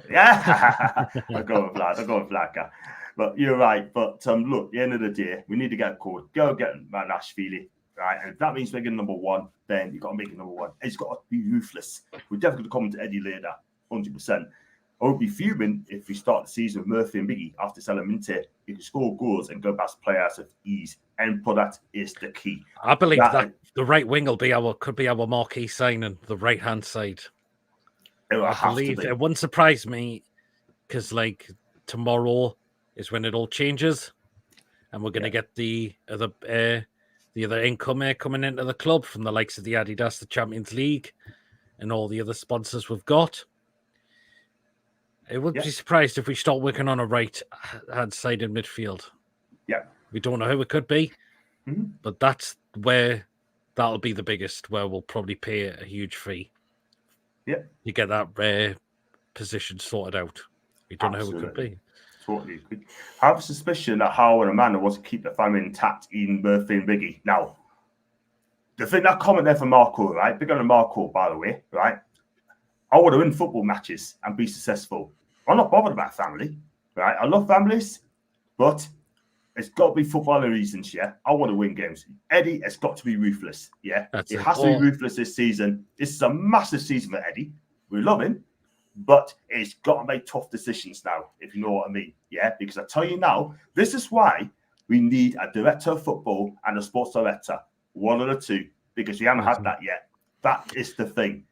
Speaker 1: Yeah, I'll go with Vlaka. But you're right. But look, at the end of the day, we need to get a code. Go get Mamardashvili, right? And if that means making number one, then you've got to make it number one. It's got to be ruthless. We're definitely going to come to Eddie later, 100%. I would be fuming if we start the season with Murphy and Biggie after selling Minte. You can score goals and go past players with ease. And that is the key.
Speaker 2: I believe that the right wing could be our marquee signing, the right hand side. I believe it wouldn't surprise me because, like, tomorrow is when it all changes, and we're going to get the other income coming into the club from the likes of the Adidas, the Champions League, and all the other sponsors we've got. It wouldn't be surprised if we start working on a right hand side in midfield.
Speaker 1: Yeah,
Speaker 2: we don't know who it could be, but that's where that'll be the biggest. Where we'll probably pay a huge fee.
Speaker 1: Yeah,
Speaker 2: you get that position sorted out. We don't know who it could be.
Speaker 1: Totally agree. I have a suspicion that Howard and Amanda wants to keep the family intact in Murphy and Biggie. Now, the thing, that comment there from Marco, right? Big on the Marco, by the way, right? I want to win football matches and be successful. I'm not bothered about family, right? I love families, but it's got to be footballing reasons, yeah? I want to win games. Eddie, it's got to be ruthless, yeah? It has to be ruthless this season. This is a massive season for Eddie, We love him, but he's got to make tough decisions now, if you know what I mean. Yeah, because I tell you now, this is why we need a director of football and a sports director, one of the two, because we haven't had that yet. That is the thing.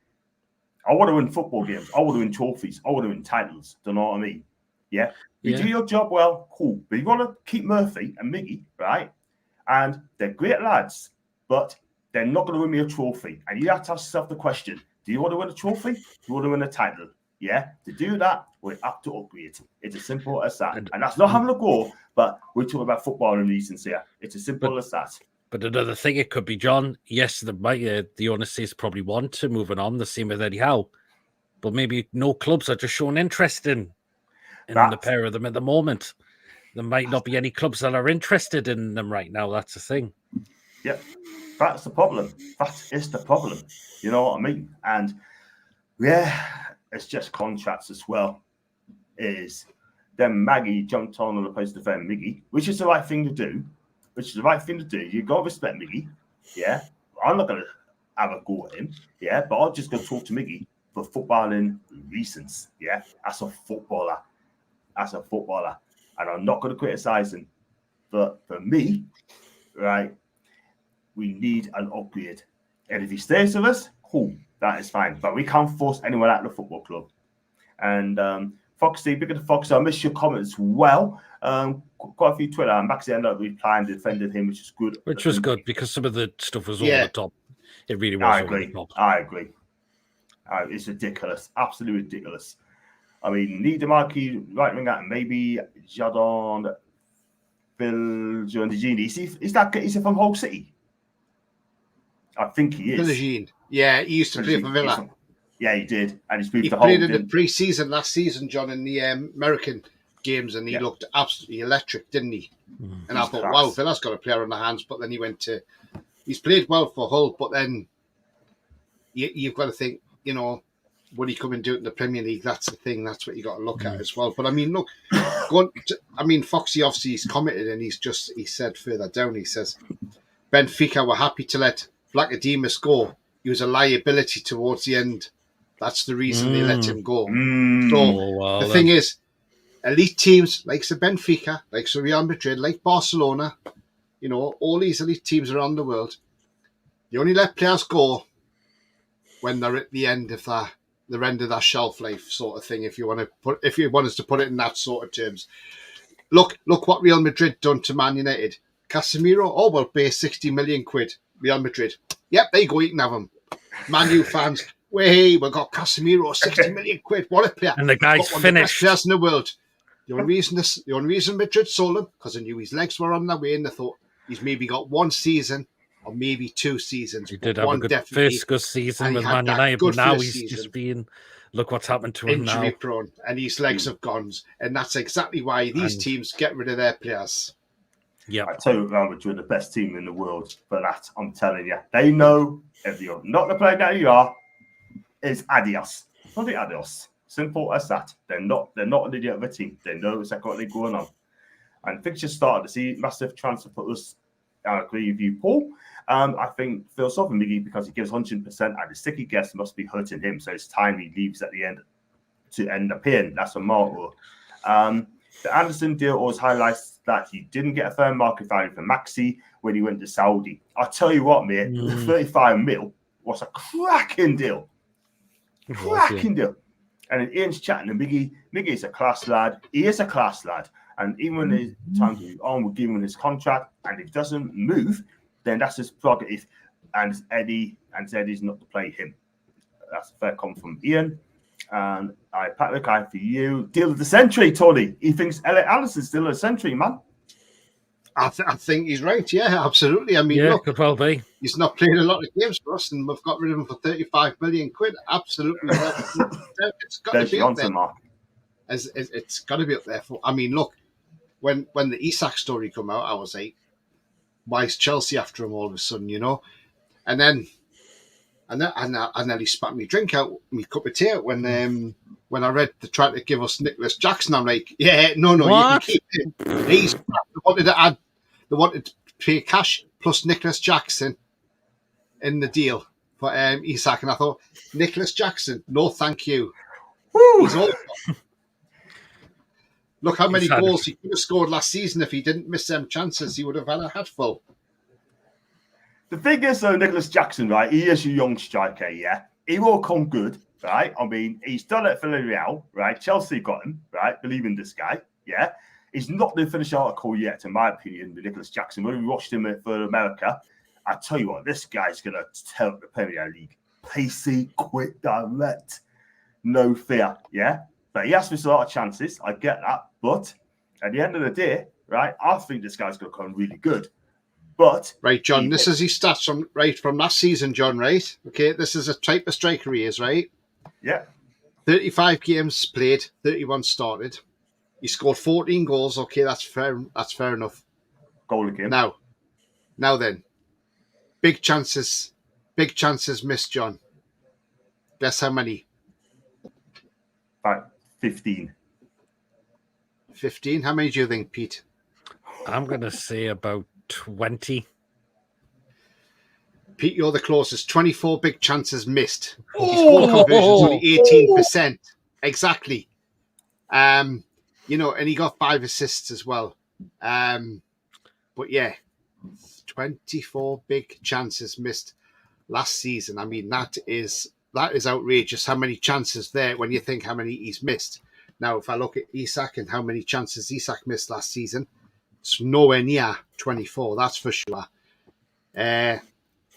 Speaker 1: I want to win football games. I want to win trophies. I want to win titles. Do you know what I mean? Yeah. You do your job well, cool. But you want to keep Murphy and Miggy, right? And they're great lads, but they're not going to win me a trophy. And you have to ask yourself the question, do you want to win a trophy? Do you want to win a title? Yeah. To do that, we have to upgrade. It's as simple as that. And that's not having a go, but we're talking about football and reasons here. It's as simple as that.
Speaker 2: But another thing, it could be, John, yes, the owner says probably want to moving on, the same with Eddie Howe. But maybe no clubs are just showing interest in the pair of them at the moment. There might not be any clubs that are interested in them right now. That's the thing.
Speaker 1: Yeah, that's the problem. That is the problem. You know what I mean? And yeah, it's just contracts as well. Then Maggie jumped on the place to defend Miggy, which is the right thing to do. You got to respect Miggy. Yeah, I'm not going to have a go at him. Yeah, but I'll just go talk to Miggy for footballing reasons. Yeah, as a footballer. And I'm not going to criticize him. But for me, right, we need an upgrade. And if he stays with us, cool, that is fine. But we can't force anyone out of the football club. And Foxy, big of the Foxy, I missed your comments as well. Quite a few Twitter, and Maxi ended up replying, defended him, which is good.
Speaker 2: Which was good, because some of the stuff was over the top. It really was over the top.
Speaker 1: I agree. It's ridiculous. Absolutely ridiculous. I mean, Niedermarki, right wing out, maybe Jadon Villagini. Is he from Hull City? I think he is.
Speaker 3: Villagine. Yeah, he used to play for Villa.
Speaker 1: Yeah, he did. And he's moved
Speaker 3: to
Speaker 1: Hull.
Speaker 3: He played in the pre-season last season, John, in the American games, and he looked absolutely electric, didn't he? And I thought, wow, Villa's got a player on the hands. But then he's played well for Hull, but then you've got to think, you know, what he come and do it in the Premier League, that's the thing. That's what you got to look at as well. But I mean, look, Foxy obviously he's committed, and he said further down, he says, Benfica were happy to let Vlachodimos go. He was a liability towards the end. That's the reason they let him go. The thing is, elite teams like Benfica, like Real Madrid, like Barcelona, you know, all these elite teams around the world, they only let players go when they're at the end of their shelf life, sort of thing. If you want us to put it in that sort of terms, look what Real Madrid done to Man United. Casemiro, we'll pay 60 million quid. Real Madrid, yep, there you go. You can have him. Man U fans, we've got Casemiro, 60 million quid. What a player!
Speaker 2: And the guy's finished.
Speaker 3: The best players in the world. The only reason Madrid sold him, because they knew his legs were on their way, and they thought he's maybe got one season or maybe 2 seasons.
Speaker 2: He did have a good season with Man United, but now he's just been. Look what's happened to him now.
Speaker 3: Injury prone, and his legs have gone, and that's exactly why these teams get rid of their players.
Speaker 1: Yeah, I tell you, Real Madrid, the best team in the world for that. I'm telling you, they know if you're not the player that you are, it's adios. Bloody adios. Simple as that. They're not an idiot of a team. They know exactly what they're going on. And fixtures started to see massive transfer for us. I agree with you, Paul. I think Phil Miggy, because he gives 100%, and the sticky guess must be hurting him. So it's time he leaves at the end to end up here. That's a motto. The Anderson deal always highlights that he didn't get a fair market value for Maxi when he went to Saudi. I'll tell you what, mate, the 35 mil was a cracking deal. Deal. And in Ian's chatting, and Miggy is a class lad. He is a class lad. And even when his time to move on, we'll give him his contract. And if he doesn't move, then that's his prerogative. And Eddie's not to play him. That's a fair comment from Ian. And Patrick, for you. Deal of the century, Tony. He thinks Elliot Anderson's still a century, man.
Speaker 3: I think he's right. Yeah, absolutely. I mean, look,
Speaker 2: could well be.
Speaker 3: He's not playing a lot of games for us, and we've got rid of him for 35 million quid. Absolutely, it's got to be up there. It's got to be up there. I mean, look, when the Isak story come out, I was like, why is Chelsea after him all of a sudden? You know, and then he spat me drink out, me cup of tea out when I read they tried to give us Nicholas Jackson. I'm like, no, you can keep him. They wanted to pay cash plus Nicholas Jackson in the deal. for Isak, and I thought, Nicholas Jackson, no thank you.
Speaker 1: Woo!
Speaker 3: He's awful. Look how many
Speaker 2: He's had
Speaker 3: goals he could have scored last season if he didn't miss them chances. He would have had a hatful.
Speaker 1: The thing is, though, Nicholas Jackson, right? He is a young striker, yeah. He will come good, right? I mean, he's done it for Villarreal, right? Chelsea got him, right? Believe in this guy, yeah. He's not the finished article yet, in my opinion, with Nicholas Jackson. When we watched him for America, I tell you what, this guy's going to tell the Premier League. Pacey, quick, direct, no fear, yeah. But he has missed a lot of chances. I get that. But at the end of the day, right, I think this guy's going to come really good. But
Speaker 3: right, John, this is his stats from last season, John, right? Okay, this is a type of striker he is, right?
Speaker 1: Yeah.
Speaker 3: 35 games played, 31 started. He scored 14 goals. Okay, that's fair. That's fair enough.
Speaker 1: Goal again.
Speaker 3: Now then, big chances missed, John. Guess how many?
Speaker 1: About 15.
Speaker 3: 15. How many do you think, Pete?
Speaker 2: I'm going to say about 20.
Speaker 3: Pete, you're the closest. 24 big chances missed. His goal conversion is only 18%. Exactly. And he got 5 assists as well. But yeah, 24 big chances missed last season. I mean, that is outrageous. How many chances there when you think how many he's missed? Now, if I look at Isak and how many chances Isak missed last season, it's nowhere near 24, that's for sure.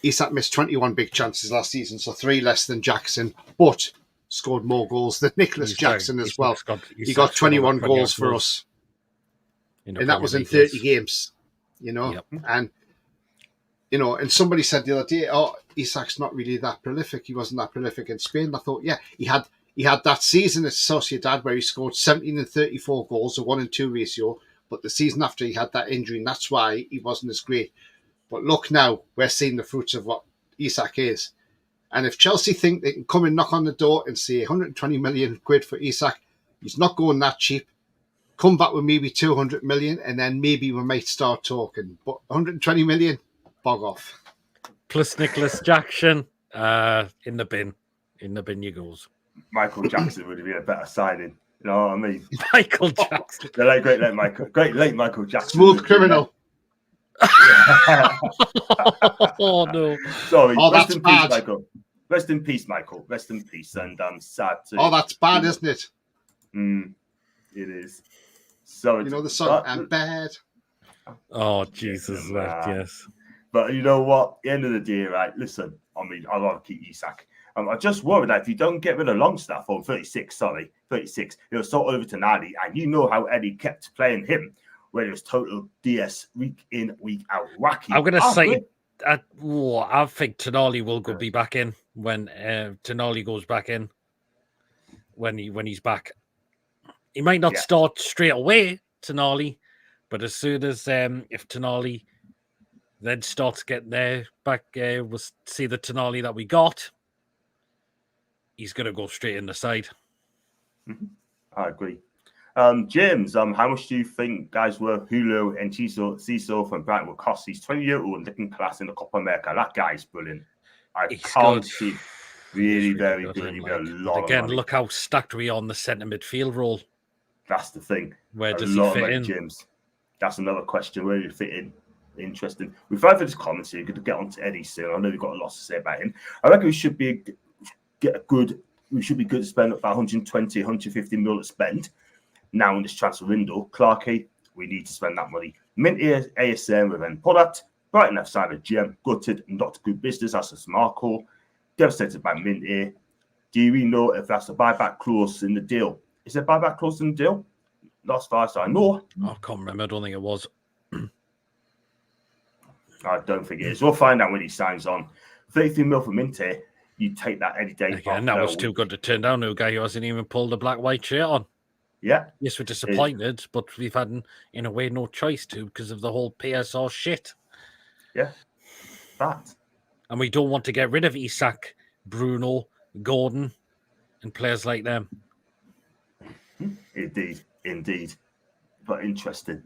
Speaker 3: Isak missed 21 big chances last season, so 3 less than Jackson, but scored more goals than Nicholas Jackson as well. He got 21 goals for us. And that was in 30 games,
Speaker 2: Yep.
Speaker 3: And, and somebody said the other day, oh, Isak's not really that prolific. He wasn't that prolific in Spain. I thought, yeah, he had that season at Sociedad where he scored 17 and 34 goals, a 1-2 ratio. But the season after he had that injury, and that's why he wasn't as great. But look now, we're seeing the fruits of what Isak is. And if Chelsea think they can come and knock on the door and say 120 million quid for Isak, he's not going that cheap. Come back with maybe 200 million and then maybe we might start talking. But 120 million, bog off.
Speaker 2: Plus Nicholas Jackson, in the bin. In the bin you goes.
Speaker 1: Michael Jackson would have been a better signing. You know what I mean?
Speaker 2: Michael Jackson.
Speaker 1: They're like great late Michael Jackson.
Speaker 3: Smooth criminal.
Speaker 2: Oh no!
Speaker 1: Sorry.
Speaker 3: Oh,
Speaker 1: rest
Speaker 3: that's
Speaker 1: in peace,
Speaker 3: bad.
Speaker 1: Michael. Rest in peace, Michael. Rest in peace. And I'm sad to.
Speaker 3: Oh, that's bad, isn't it?
Speaker 1: It is. So
Speaker 3: the song "I'm Bad."
Speaker 2: Oh Jesus, yes.
Speaker 1: But you know what? At the end of the day, right? Listen, I mean, I'd rather keep Isak. I'm just worried that if you don't get rid of Longstaff, 36, he'll sort over to Nadi, and you know how Eddie kept playing him, where it was total DS week in, week out, wacky.
Speaker 2: I'm going to say, I think Tonali will be back in when Tonali goes back in. When he's back, he might not start straight away, Tonali, but as soon as if Tonali then starts getting there back, we'll see the Tonali that we got. He's going to go straight in the side.
Speaker 1: I agree. James, how much do you think guys were Julio and Ciso from Brighton will cost? He's 20-year-old looking class in the Copa America. That guy's brilliant.
Speaker 2: He's
Speaker 1: can't
Speaker 2: good.
Speaker 1: see really very good. He'll be a lot
Speaker 2: again,
Speaker 1: of money.
Speaker 2: look how stacked we are on the centre midfield role.
Speaker 1: That's the thing.
Speaker 2: Where does he fit in?
Speaker 1: James. That's another question. Where do you fit in? Interesting. We've had this comments here. We're going to get on to Eddie soon. I know we've got a lot to say about him. I reckon we should be good to spend about 120, 150 mil to spend now in this transfer window. Clarkey, we need to spend that money. Mint ASM with end product. Brighton have signed a gem. Gutted, not good business. That's a smart call. Devastated by Mint A. Do we know if that's a buyback clause in the deal? Is there a buyback clause in the deal? Not as far as I know.
Speaker 2: I can't remember. I don't think it was.
Speaker 1: I don't think it is. We'll find out when he signs on. 33 mil for Mint A. You take that any day.
Speaker 2: Again, that was too good to turn down to a guy who hasn't even pulled a black-white shirt on.
Speaker 1: Yeah.
Speaker 2: Yes, we're disappointed, but we've had, in a way, no choice to because of the whole PSR shit.
Speaker 1: Yeah. That.
Speaker 2: And we don't want to get rid of Isak, Bruno, Gordon, and players like them.
Speaker 1: Indeed. But interesting.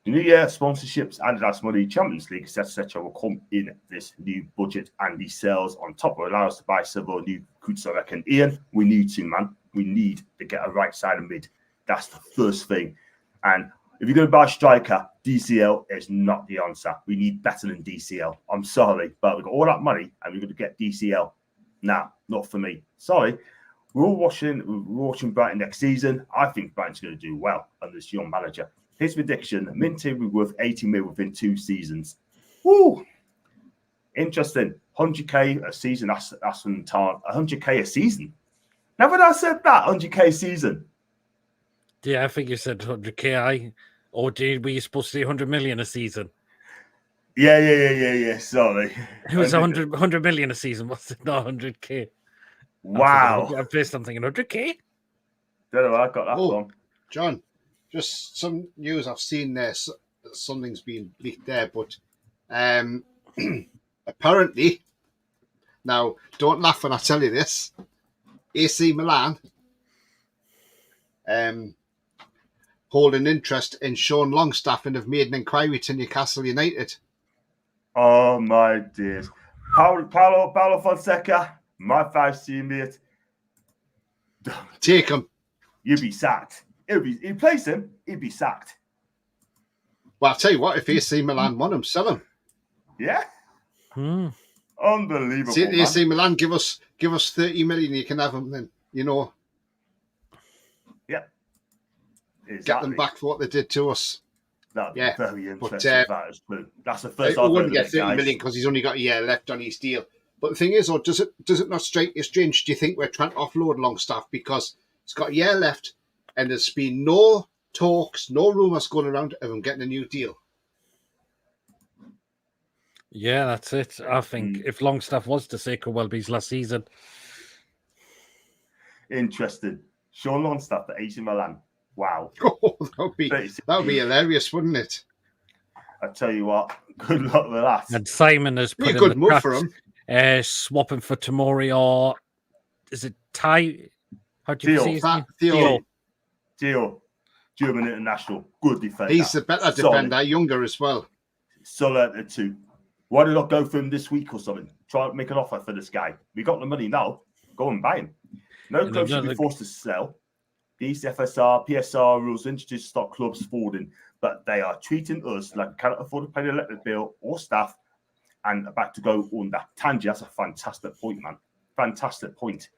Speaker 1: The new year sponsorships, Adidas money, Champions League, etc. will come in this new budget, and these sales on top will allow us to buy several new recruits. I reckon, Ian, we need to, man. We need to get a right side of mid. That's the first thing. And if you're going to buy a striker, DCL is not the answer. We need better than DCL. I'm sorry, but we've got all that money and we're going to get DCL. Nah, not for me. Sorry. We're watching Brighton next season. I think Brighton's going to do well under this young manager. His prediction, Minty will be worth 80 mil within 2 seasons. Woo! Interesting. 100k a season. That's from Tarn. 100k a season. Now, when I said that, 100k a season.
Speaker 2: Yeah, I think you said 100k. Or were you supposed to say 100 million a season?
Speaker 1: Yeah. Sorry.
Speaker 2: It was 100 million a season, was it? Not 100k.
Speaker 1: Wow.
Speaker 2: I placed something in 100k.
Speaker 1: Don't know where I got that from.
Speaker 3: John, just some news I've seen there. Something's been leaked there, but apparently, now don't laugh when I tell you this, AC Milan hold an interest in Sean Longstaff and have made an inquiry to Newcastle United.
Speaker 1: Oh my days. Paulo Fonseca, my 5C mate.
Speaker 3: Take him.
Speaker 1: You'd be sacked. He'd place him, he'd be sacked.
Speaker 3: Well, I'll tell you what, if AC Milan want him, sell him.
Speaker 1: Yeah. Unbelievable.
Speaker 3: See, AC Milan give us 30 million, you can have him then, you know.
Speaker 1: Yeah. Exactly.
Speaker 3: Get them back for what they did to us.
Speaker 1: That'd be very interesting.
Speaker 3: But,
Speaker 1: that is true. That's the first
Speaker 3: I wouldn't get 30 million because he's only got a year left on his deal. But the thing is, or does it not strike you strange? Do you think we're trying to offload Longstaff because he's got a year left and there's been no talks, no rumours going around of him getting a new deal?
Speaker 2: Yeah, that's it. I think if Longstaff was to say Welby's last season.
Speaker 1: Interesting. Sean Longstaff at AC Milan. Wow.
Speaker 3: Oh, that would be hilarious, wouldn't it?
Speaker 1: I tell you what, good luck with that.
Speaker 2: And Simon has put
Speaker 3: a good move for him.
Speaker 2: Swapping for Tomori, or is it Ty? How do you say his name?
Speaker 1: Theo, German international, good defender.
Speaker 3: He's a better defender, younger as well.
Speaker 1: Solid too. Why did not go for him this week or something? Try to make an offer for this guy. We got the money now. Go and buy him. No club should be forced to sell. These FSR, PSR rules introduce stock clubs forwarding, but they are treating us like we cannot afford to pay the electric bill or staff and about to go on that. Tangi, that's a fantastic point, man. Fantastic point.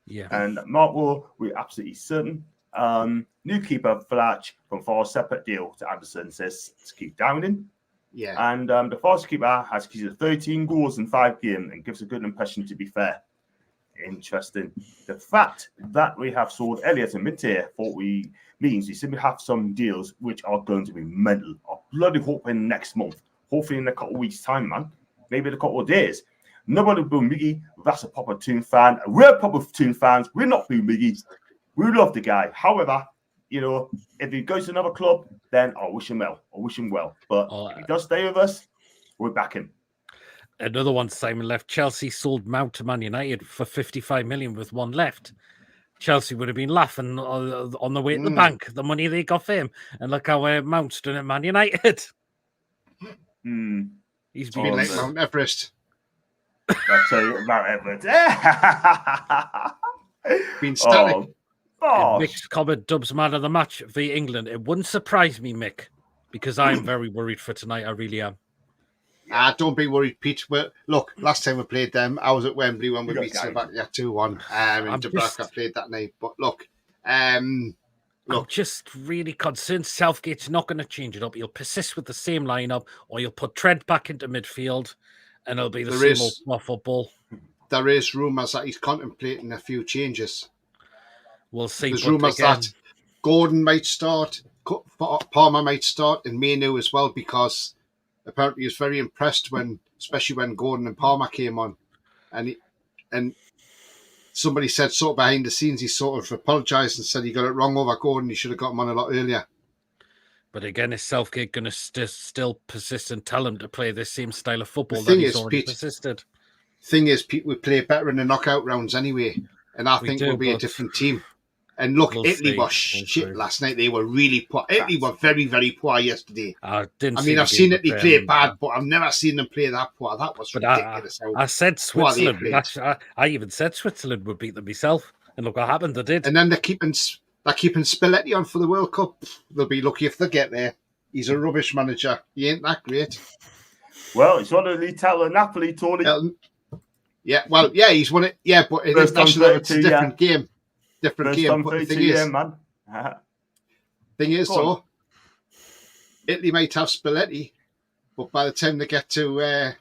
Speaker 2: Yeah.
Speaker 1: And Mark Moore, we're absolutely certain. New keeper, Vlach, from for a separate deal to Anderson, says to keep downing.
Speaker 3: Yeah.
Speaker 1: And the fast keeper has 13 goals in 5 games and gives a good impression, to be fair. Interesting. The fact that we have sold Elliot and Mintier means we simply have some deals which are going to be mental. I'm bloody hoping next month. Hopefully in a couple of weeks' time, man. Maybe in a couple of days. Nobody boo Miggy. That's a proper Toon fan. We're proper Toon fans. We're not boo Miggy. We love the guy. However, you know, if he goes to another club, then I wish him well. But if he does stay with us, we're backing.
Speaker 2: Another one, Simon left. Chelsea sold Mount to Man United for 55 million with one left. Chelsea would have been laughing on the way to the bank, the money they got for him. And look how Mount's done at Man United. He's been
Speaker 3: like Mount Everest.
Speaker 1: I'll tell you, Mount Everest.
Speaker 3: Been static.
Speaker 2: Mick's comment, Dubs man of the match via England. It wouldn't surprise me, Mick, because I'm very worried for tonight. I really am.
Speaker 3: Don't be worried, Pete. But look, last time we played them, I was at Wembley when we beat Slovakia 2-1. And Dubravka played that night. But look, I'm
Speaker 2: just really concerned Southgate's not going to change it up. He'll persist with the same lineup, or you'll put Trent back into midfield, and it'll be the same old football. There
Speaker 3: is rumours that he's contemplating a few changes.
Speaker 2: We'll see.
Speaker 3: There's rumours that Gordon might start, Palmer might start, and Mainu as well, because apparently he was very impressed especially when Gordon and Palmer came on, and somebody said sort of behind the scenes he sort of apologised and said he got it wrong over Gordon. He should have got him on a lot earlier.
Speaker 2: But again, is Southgate going to still persist and tell him to play this same style of football that he's already persisted?
Speaker 3: Thing is, Pete, we play better in the knockout rounds anyway, and I think we'll be a different team. And look,
Speaker 2: We'll
Speaker 3: Italy
Speaker 2: see.
Speaker 3: was
Speaker 2: We'll
Speaker 3: shit
Speaker 2: see.
Speaker 3: last night. They were really poor. Italy were very, very poor yesterday.
Speaker 2: I didn't.
Speaker 3: I
Speaker 2: see
Speaker 3: mean,
Speaker 2: the
Speaker 3: I've
Speaker 2: game,
Speaker 3: seen
Speaker 2: but,
Speaker 3: Italy play bad, but I've never seen them play that poor. That was
Speaker 2: But
Speaker 3: ridiculous.
Speaker 2: I said
Speaker 3: poor they
Speaker 2: Switzerland.
Speaker 3: played.
Speaker 2: Actually, I even said Switzerland would beat them myself. And look what happened. They did.
Speaker 3: And then they're keeping Spalletti on for the World Cup. They'll be lucky if they get there. He's a rubbish manager. He ain't that great.
Speaker 1: Well, he's won the Italo Napoli, Tony.
Speaker 3: Yeah, well, yeah, he's won it. Yeah, but international, it's a different game. Different game. But the thing is,
Speaker 1: man.
Speaker 3: So Italy might have Spalletti, but by the time they get to,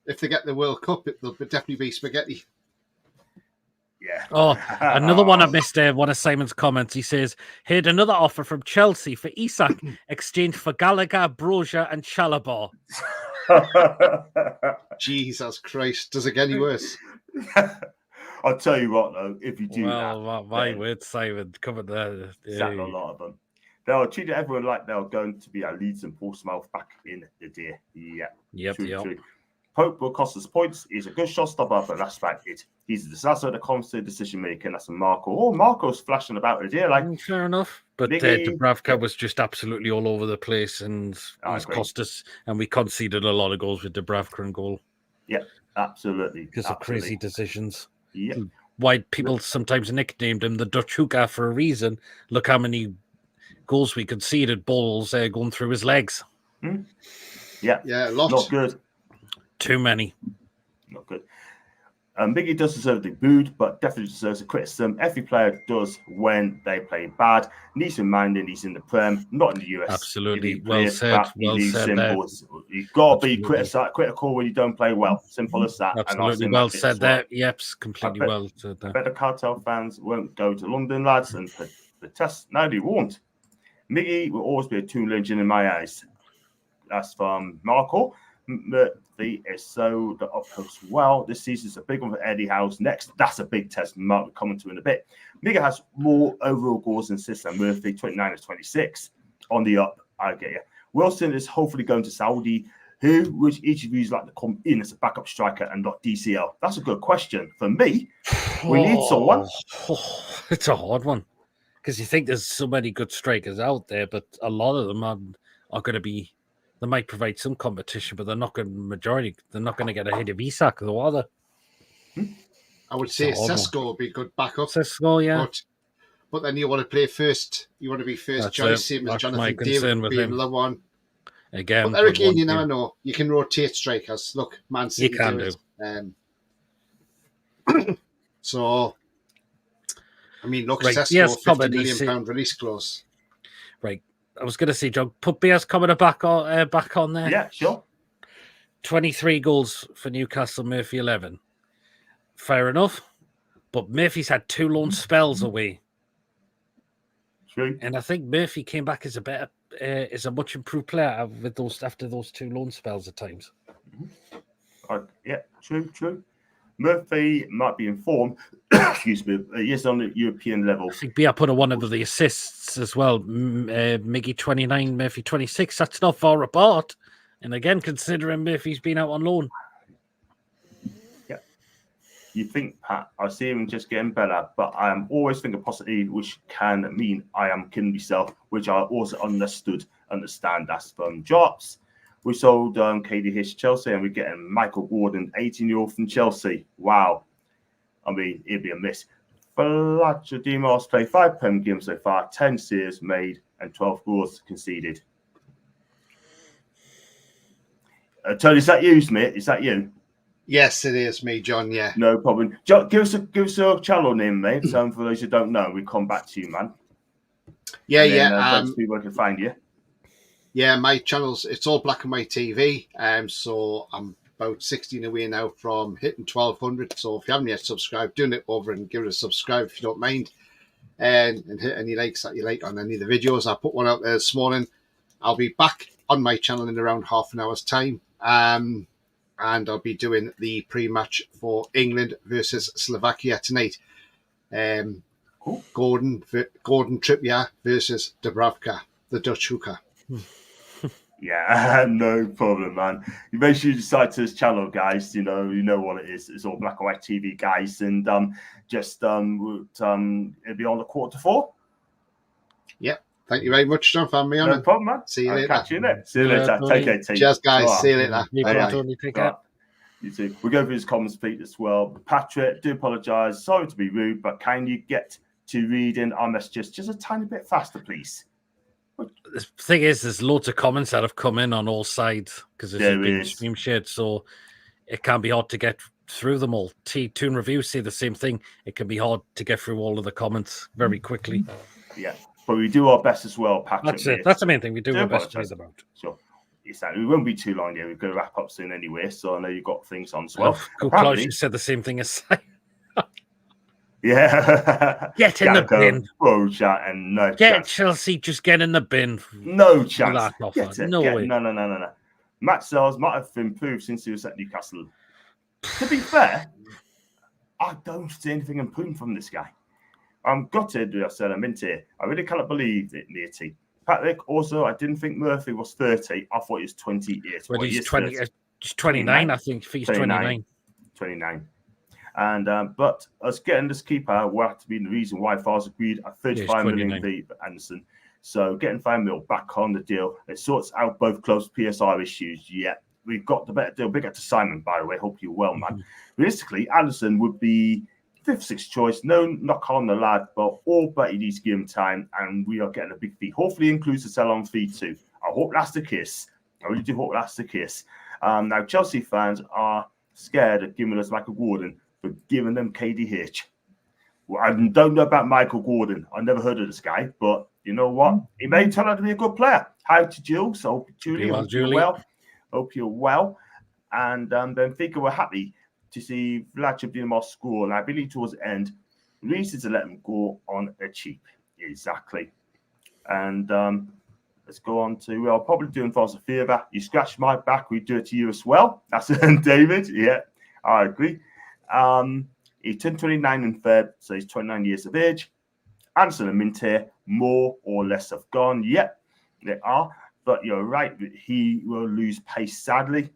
Speaker 3: if they get the World Cup, they'll definitely be spaghetti.
Speaker 1: Yeah.
Speaker 2: Oh, another one I missed there. One of Simon's comments. He says, "Heard another offer from Chelsea for Isak, exchange for Gallagher, Brozier, and Chalobah."
Speaker 3: Jesus Christ! Does it get any worse?
Speaker 1: I'll tell you what, though, if you do
Speaker 2: well, my word, Simon, coming there.
Speaker 1: A lot of them. They'll treat everyone like they're going to be our Leeds and Portsmouth back in the day. Yeah.
Speaker 2: Yep.
Speaker 1: True. Pope will cost us points. He's a good shot stopper, but that's about it. He's the disaster of the constant decision making. That's a Marco. Oh, Marco's flashing about it here. Like,
Speaker 2: fair enough. But Dubravka was just absolutely all over the place, and he's cost us. And we conceded a lot of goals with Dubravka in goal.
Speaker 1: Yeah, absolutely.
Speaker 2: Because of crazy decisions.
Speaker 1: Yeah.
Speaker 2: Why people sometimes nicknamed him the Dutch hookah for a reason. Look how many goals we conceded, balls going through his legs.
Speaker 1: Yeah,
Speaker 3: lots.
Speaker 1: Not good.
Speaker 2: Too many.
Speaker 1: Not good. Miggy does deserve to be booed, but definitely deserves a criticism. Every player does when they play bad. Needs to mind it. He's in the Prem, not in the US.
Speaker 2: Absolutely. Well said.
Speaker 1: You've got to be critical when you don't play well. Simple as that.
Speaker 2: Absolutely. Well said there. Yep, completely well said there.
Speaker 1: Better Cartel fans won't go to London, lads, and protest. No, they won't. Miggy will always be a tool engine in my eyes. That's from Marco. Murphy is so the uppost well. This season's a big one for Eddie Howe's next. That's a big test. Mark will comment to in a bit. Miggy has more overall goals and assists than Murphy, 29 of 26. On the up, I get you. Wilson is hopefully going to Saudi. Who would each of you like to come in as a backup striker and not DCL? That's a good question. For me, we need someone.
Speaker 2: It's a hard one. Because you think there's so many good strikers out there, but a lot of them are going to be. They might provide some competition, but they're not going to get ahead of Isak, though, are they?
Speaker 3: I would say Sesko would be a good backup.
Speaker 2: Sesko, yeah.
Speaker 3: But then you want to play first. You want to be first choice, same as Jonathan David would be another one.
Speaker 2: Again,
Speaker 3: but Eric Kane, you never know. You can rotate strikers. Look, Man City
Speaker 2: you can
Speaker 3: do. So, I mean, look, Sesko, £50 million release clause.
Speaker 2: Right. I was going to say, John, put Bears coming back on there.
Speaker 1: Yeah, sure.
Speaker 2: 23 goals for Newcastle, Murphy 11. Fair enough. But Murphy's had 2 loan spells away.
Speaker 1: True.
Speaker 2: And I think Murphy came back as a much improved player after those 2 loan spells at times.
Speaker 1: Yeah, true. Murphy might be informed. Excuse me. He is on the European level.
Speaker 2: I think Bia put one of the assists as well. Miggy 29, Murphy 26. That's not far apart. And again, considering Murphy's been out on loan.
Speaker 1: Yeah. You think, Pat, I see him just getting better, but I am always thinking possibly, which can mean I am killing myself, which I also understand. That's from Drops. We sold KDH Chelsea, and we're getting Michael Gordon, 18-year-old from Chelsea. Wow. I mean, it'd be a miss. Vlachodimos played 5 Prem games so far, 10 saves made, and 12 goals conceded. Tony, is that you, mate? Is that you?
Speaker 3: Yes, it is me, John. Yeah.
Speaker 1: No problem. John, give us a channel name, mate. So for those who don't know, we come back to you, man.
Speaker 3: Yeah.
Speaker 1: People can find you.
Speaker 3: Yeah, my channel's it's all Black and White TV. So I'm about 16 away now from hitting 1,200. So if you haven't yet subscribed, do it over and give it a subscribe if you don't mind. And hit any likes that you like on any of the videos. I put one out there this morning. I'll be back on my channel in around half an hour's time. And I'll be doing the pre-match for England versus Slovakia tonight.
Speaker 1: Cool.
Speaker 3: Gordon Trippier versus Dubravka, the Dutch hooker.
Speaker 1: Yeah, no problem, man. You make sure you subscribe to this channel, guys. You know what it is. It's all Black and White TV, guys, and it'll be on the 4:45.
Speaker 3: Yeah. Thank you very much, John, for having me on.
Speaker 1: No problem, man.
Speaker 3: See you
Speaker 1: I'll
Speaker 3: later.
Speaker 1: catch you later. See you later. Take care, team.
Speaker 3: Cheers, guys. See you later.
Speaker 2: Take care.
Speaker 1: You too. We'll go through his comments, Pete, as well. Patrick, do apologise. Sorry to be rude, but can you get to reading our messages just a tiny bit faster, please?
Speaker 2: The thing is, there's loads of comments that have come in on all sides because it's been stream shared, so it can be hard to get through them all. Toon Reviews say the same thing. It can be hard to get through all of the comments very quickly.
Speaker 1: Yeah, but we do our best as well, Patrick.
Speaker 2: That's it. That's the main thing. We do our best. About.
Speaker 1: Sure. We won't be too long here. We're going to wrap up soon anyway, so I know you've got things on as well.
Speaker 2: Close said the same thing as
Speaker 1: yeah.
Speaker 2: Get in the bin.
Speaker 1: And no
Speaker 2: get
Speaker 1: chance.
Speaker 2: Chelsea, just get in the bin.
Speaker 1: No chance.
Speaker 2: No way.
Speaker 1: No. Matt Sells might have improved since he was at Newcastle. To be fair, I don't see anything improving from this guy. I'm gutted, I said, I'm into it. I really cannot believe it, matey. Patrick, also, I didn't think Murphy was 30. I thought he was 28.
Speaker 2: Well, he's 29, I think. He's 29.
Speaker 1: 29. And but us getting this keeper will have to be the reason why Fars agreed at 35 million fee for Anderson. So getting 5 mil back on the deal, it sorts out both clubs' PSR issues. Yeah, we've got the better deal. Big up to Simon, by the way. Hope you're well, man. Realistically, Anderson would be 5th, 6th choice. No knock on the lad, but all but he needs to give him time, and we are getting a big fee. Hopefully, includes the sell-on fee too. I hope that's the case. I really do hope that's the case. Now, Chelsea fans are scared of giving us Michael Gordon for giving them KDH. Well, I don't know about Michael Gordon. I never heard of this guy, but you know what? He may turn out to be a good player. Hi to Jules. I hope Julie, hope you're well. Hope you're well. And Benfica were happy to see Vlachodimos score. And I believe towards the end, reasons to let him go on a cheap. Exactly. And let's go on to, I'll probably do False Fever. You scratch my back, we do it to you as well. That's David. Yeah, I agree. He turned 29 in Feb, so he's 29 years of age. Anderson and Minter, more or less have gone. Yep, they are. But you're right, he will lose pace, sadly.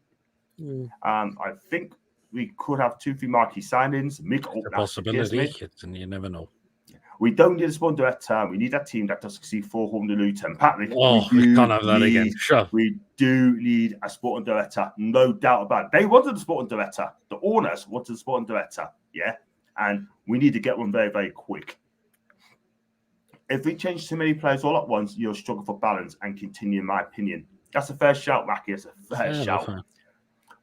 Speaker 1: I think we could have 2-3 marquee signings.
Speaker 2: It's a possibility, and you never know.
Speaker 1: We don't need a sport director. We need a team that does see 400 Luton. Patrick,
Speaker 2: we can't have that again. Sure.
Speaker 1: We do need a sporting director, no doubt about it. They wanted a sporting director. The owners wanted a sporting director, yeah? And we need to get one very, very quick. If we change too many players all at once, you'll struggle for balance and continue, in my opinion. That's a fair shout, Mackie. It's a fair shout.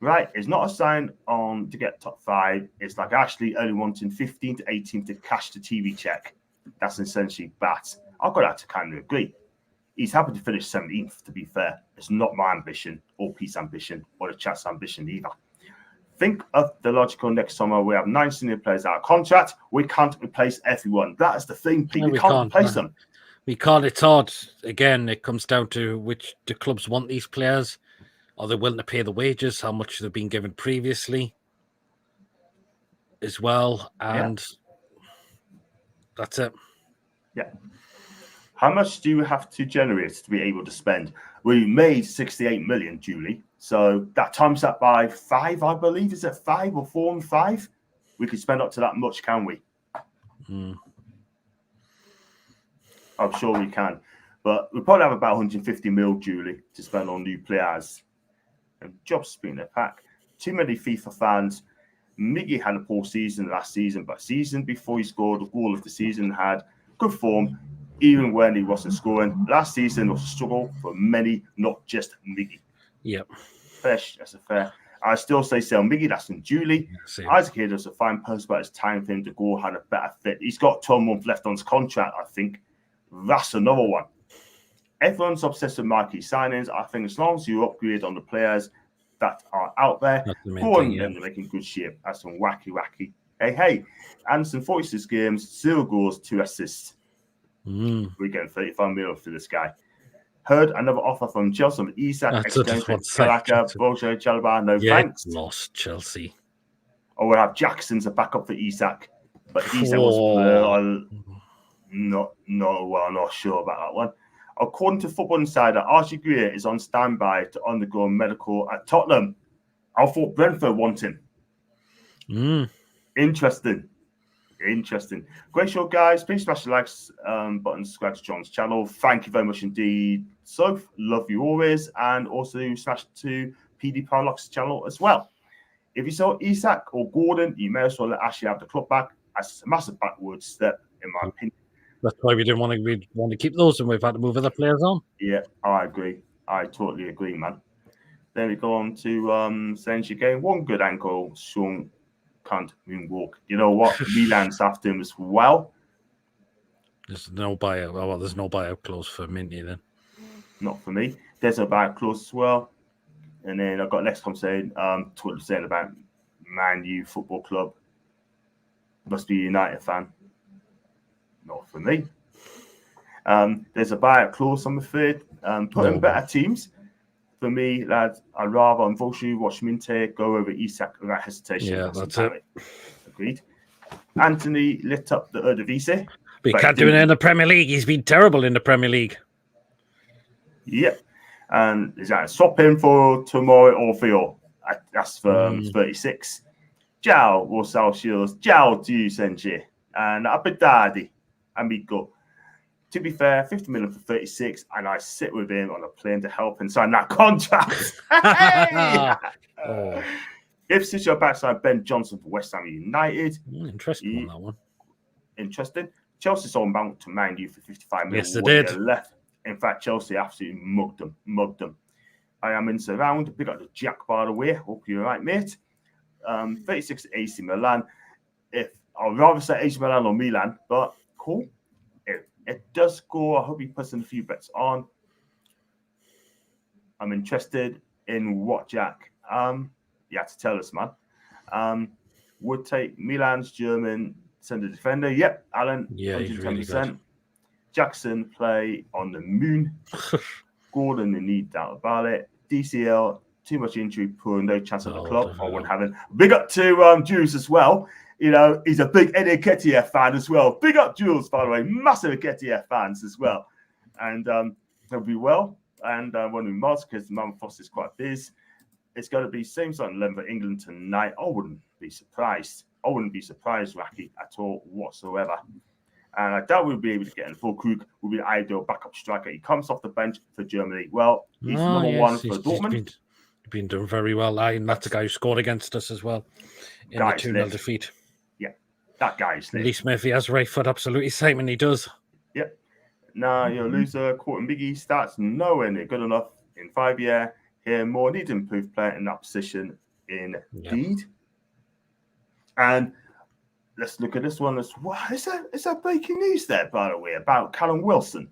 Speaker 1: Right, it's not a sign on to get top 5. It's like Ashley only wanting 15 to 18 to cash the TV check. That's essentially bats. I've got to kind of agree. He's happy to finish 17th, to be fair. It's not my ambition or Pete's ambition or the chat's ambition either. Think of the logical next summer. We have 9 senior players out of contract. We can't replace everyone. That is the thing, Pete. We can't replace them.
Speaker 2: We can't. It's hard. Again, it comes down to which the clubs want these players. Are they willing to pay the wages? How much they've been given previously as well? And that's it.
Speaker 1: Yeah. How much do you have to generate to be able to spend? We made 68 million, Julie. So that times that by 5, I believe. Is it 5 or 4 and 5? We could spend up to that much, can we? I'm sure we can. But we probably have about 150 mil, Julie, to spend on new players. And jobs being a pack. Too many FIFA fans. Miggy had a poor season last season, but season before he scored the goal of the season had good form, even when he wasn't scoring. Last season was a struggle for many, not just Miggy.
Speaker 2: Yep.
Speaker 1: Fresh, that's a fair. I still say sell Miggy, that's in Julie. Isaac here does a fine post, but it's time for him to go, had a better fit. He's got 12 months left on his contract, I think. That's another one. Everyone's obsessed with marquee signings. I think as long as you upgrade on the players that are out there, go on them to making good shape. That's some wacky. Hey. Anderson, 46 games, 0 goals, 2 assists. We're getting 35 million for this guy. Heard another offer from Chelsea. Isak, Chalaba, no thanks.
Speaker 2: Lost Chelsea.
Speaker 1: Or we'll have Jackson's a backup for Isak. But Isak was not sure about that one. According to Football Insider, Archie Greer is on standby to undergo medical at Tottenham. I thought Brentford want him. Interesting. Great show, guys. Please smash the likes button, subscribe to John's channel. Thank you very much indeed. So, love you always. And also smash to PD Proudlock's channel as well. If you saw Isak or Gordon, you may as well let Ashley have the club back. That's a massive backward step, in my opinion.
Speaker 2: That's why we didn't want to keep those, and we've had to move other players on.
Speaker 1: Yeah, I agree. I totally agree, man. Then we go on to Senshi game. One good ankle, Sean can't moonwalk. You know what? Milan's after him as well.
Speaker 2: There's no buyout. Well, there's no buyout clause for Minty then.
Speaker 1: Not for me. There's a buyout clause as well. And then I've got next comment saying, totally saying about Man U Football Club. Must be a United fan. Not for me. There's a buyout clause, I'm afraid. Put in better teams. For me, lads, I'd rather unfortunately watch Minte go over Isak without hesitation.
Speaker 2: Yeah, that's it.
Speaker 1: Agreed. Anthony lit up the Odysseas.
Speaker 2: But he can't do it in the Premier League. He's been terrible in the Premier League.
Speaker 1: Yep. And is that swap him for tomorrow or Theo? That's for 36. Ciao, Rosal Shields. Ciao to you, Senji. And Abedadi, amigo. To be fair, 50 million for 36, and I sit with him on a plane to help him sign that contract. Ipswich are backside Ben Johnson for West Ham United.
Speaker 2: Interesting on that one.
Speaker 1: Interesting. Chelsea sold Mount to Man U for 55 million.
Speaker 2: Yes, they did.
Speaker 1: Left. In fact, Chelsea absolutely mugged them. I am in surround. Pick up the Jack, by the way. Hope you're right, mate. 36 AC Milan. I'd rather say AC Milan or Milan, but cool. It does score. I hope he puts in a few bets on. I'm interested in what Jack. You have to tell us, man. Would take Milan's German centre defender. Yep, Alan.
Speaker 2: Yeah, 110%. He's really good.
Speaker 1: Jackson play on the moon. Gordon, the need doubt about it. DCL, too much injury, poor, no chance at the club. I wouldn't have him. Big up to Jules as well. You know, he's a big Eddie Nketiah fan as well. Big up Jules, by the way. Massive Nketiah fans as well. And he'll be well. And when we must, because Mum Foss is quite busy. It's going to be same sort of 11 for England tonight. I wouldn't be surprised. Raki, at all whatsoever. And I doubt we'll be able to get in. Full Krug will be the ideal backup striker. He comes off the bench for Germany. Well, he's number one for Dortmund.
Speaker 2: He's been doing very well. And that's the guy who scored against us as well in the 2-0 defeat.
Speaker 1: Yeah, that guy is
Speaker 2: Lee Smith, he has right foot, absolutely. Simon, he does.
Speaker 1: Yep. Now, your loser, Courtney Biggie, starts nowhere near good enough in 5 year. Here, more need to improve player in that position indeed. Yep. And let's look at this one. Is that breaking news there, by the way, about Callum Wilson?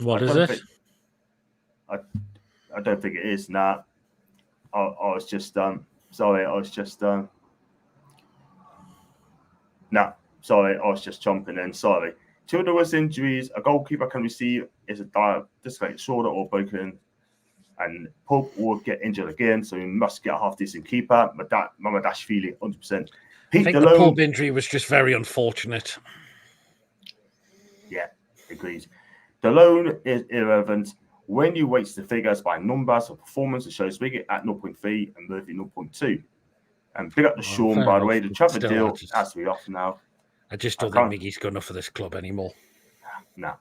Speaker 2: What is it?
Speaker 1: I don't think it is. Nah. I was just sorry. I was just chomping in. Sorry. Two of the worst injuries a goalkeeper can receive is a dislocated shoulder or broken, and Pope will get injured again, so we must get a half-decent keeper. But that Mamadashvili, 100%.
Speaker 2: I think the Pope injury was just very unfortunate.
Speaker 1: Yeah, agreed. The loan is irrelevant. When you weight the figures by numbers of performance, it shows Wiggett at 0.3 and Murphy 0.2. And pick up the Sean, by the way. The Trevor deal has to be off now.
Speaker 2: I just don't think Miggy's good enough for this club anymore.
Speaker 1: No.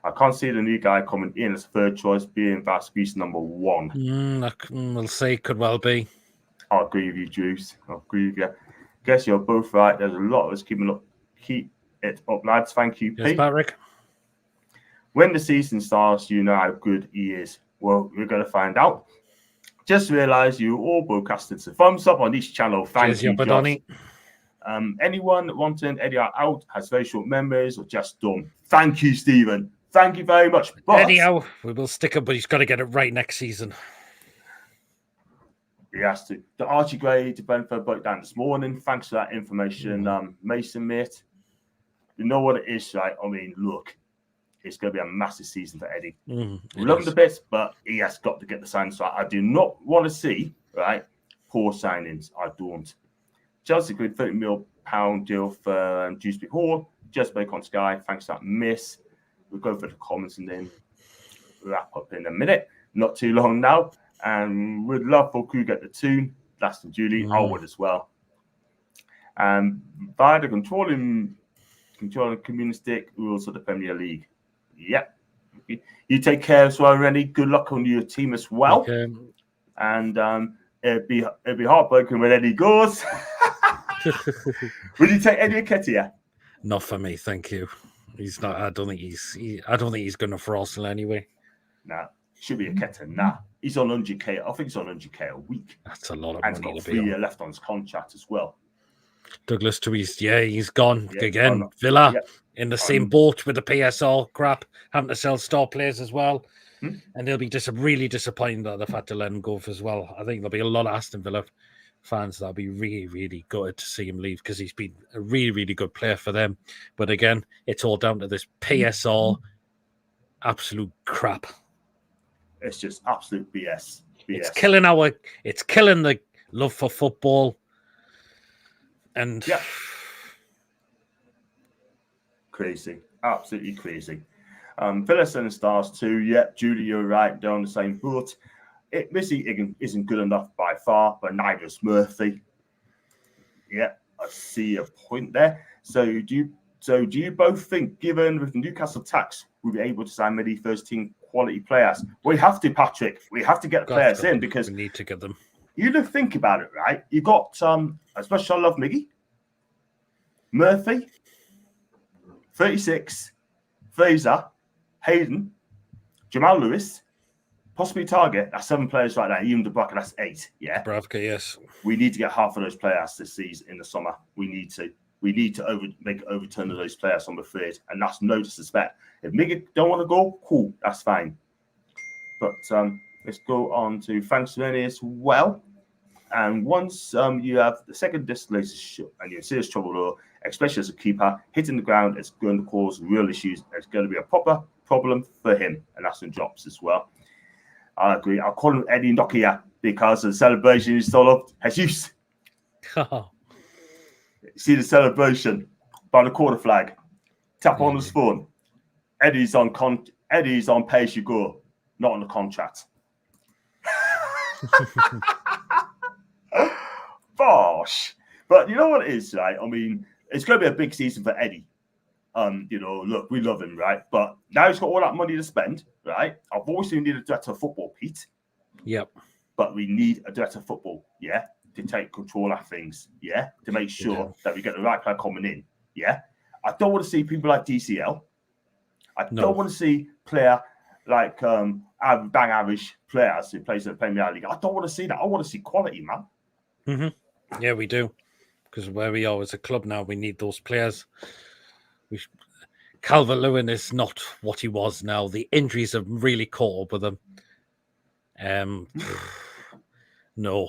Speaker 1: I can't see the new guy coming in as third choice, being Vasquez number one.
Speaker 2: We'll say could well be.
Speaker 1: I agree with you, Juice. I agree with you. Guess you're both right. There's a lot of us keep it up, lads. Thank you,
Speaker 2: Yes,
Speaker 1: Pete.
Speaker 2: Patrick.
Speaker 1: When the season starts, you know how good he is. Well, we're going to find out. Just realised you all broadcasted. So thumbs up on each channel. Thank you, Josh. Anyone wanting Eddie out has very short memories or just dumb. Thank you, Stephen. Thank you very much. But
Speaker 2: Eddie out, we will stick him, but he's got to get it right next season.
Speaker 1: He has to. The Archie Gray to Brentford broke down this morning. Thanks for that information, Mason, mate. You know what it is, right? I mean, look, it's going to be a massive season for Eddie. We love him a bit, but he has got to get the signings right. I do not want to see, right, poor signings. I don't. Chelsea agreed £30 million deal for Dewsbury Hall. Just break on Sky. Thanks for that miss. We'll go for the comments and then wrap up in a minute. Not too long now. And we'd love for crew get the tune. Last and Julie, I would as well. And by the controlling communistic rules of the Premier League. Yep. You take care as well, Rennie. Good luck on your team as well.
Speaker 2: Okay.
Speaker 1: And it'd be heartbroken when Eddie goes. Will you take Eddie Nketiah?
Speaker 2: Not for me, thank you. He's not. I don't think he's going to for Arsenal anyway.
Speaker 1: Nah, should be a Nketiah. Nah, he's on 100k. I think he's on 100k a week.
Speaker 2: That's a lot of
Speaker 1: and he's
Speaker 2: money
Speaker 1: got
Speaker 2: to
Speaker 1: 3
Speaker 2: be
Speaker 1: years
Speaker 2: on.
Speaker 1: left on his contract as well.
Speaker 2: Douglas Luiz, he's gone again.
Speaker 1: gone.
Speaker 2: Villa
Speaker 1: Yep.
Speaker 2: in the same boat with the PSL crap, having to sell star players as well. And they'll be really disappointed that they've had to let him go as well. I think there'll be a lot of Aston Villa fans that'll be really, really gutted to see him leave because he's been a really, really good player for them. But again, it's all down to this PSR absolute crap.
Speaker 1: It's just absolute BS.
Speaker 2: It's killing the love for football. And
Speaker 1: crazy, absolutely crazy. Phyllis and the Stars too. Yep, Julie, you're right. They're on the same boat. Missy isn't good enough by far, but neither is Murphy. Yeah, I see a point there. So do you both think, given with the Newcastle tax, we'll be able to sign many first-team quality players? We have to, Patrick. We have to get the players in because
Speaker 2: we need to get them.
Speaker 1: You don't think about it, right? You got especially I love Miggy, Murphy, 36, Fraser, Hayden, Jamal Lewis, possibly Target. That's 7 players right there. Even the Bracket, that's 8. Yeah.
Speaker 2: Bravka, yes.
Speaker 1: We need to get half of those players this season in the summer. We need to make an overturn of those players, I'm afraid. And that's no disrespect. If Miggy don't want to go, cool, that's fine. But let's go on to thanks to Rennie as well. And once you have the second distillation and you're in serious trouble, especially as a keeper, hitting the ground is going to cause real issues. It's going to be a proper problem for him, and that's in drops as well. I agree. I'll call him Eddie Nokia because the celebration is still up. Jesus. See the celebration by the quarter flag. Tap on his phone. Eddie's on pay as you go, not on the contract. Bosh. But you know what it is, right? I mean, it's going to be a big season for Eddie. Look, we love him, right? But now he's got all that money to spend, right? I've always needed a director of football, Pete.
Speaker 2: Yep.
Speaker 1: But we need a director of football, yeah, to take control of things, yeah, to make sure that we get the right player coming in, yeah. I don't want to see people like DCL. I don't want to see player like bang average players who plays in the Premier League. I don't want to see that. I want to see quality, man.
Speaker 2: Mm-hmm. Yeah, we do. Because where we are as a club now, we need those players. Calvert-Lewin is not what he was now. The injuries have really caught up with him. No,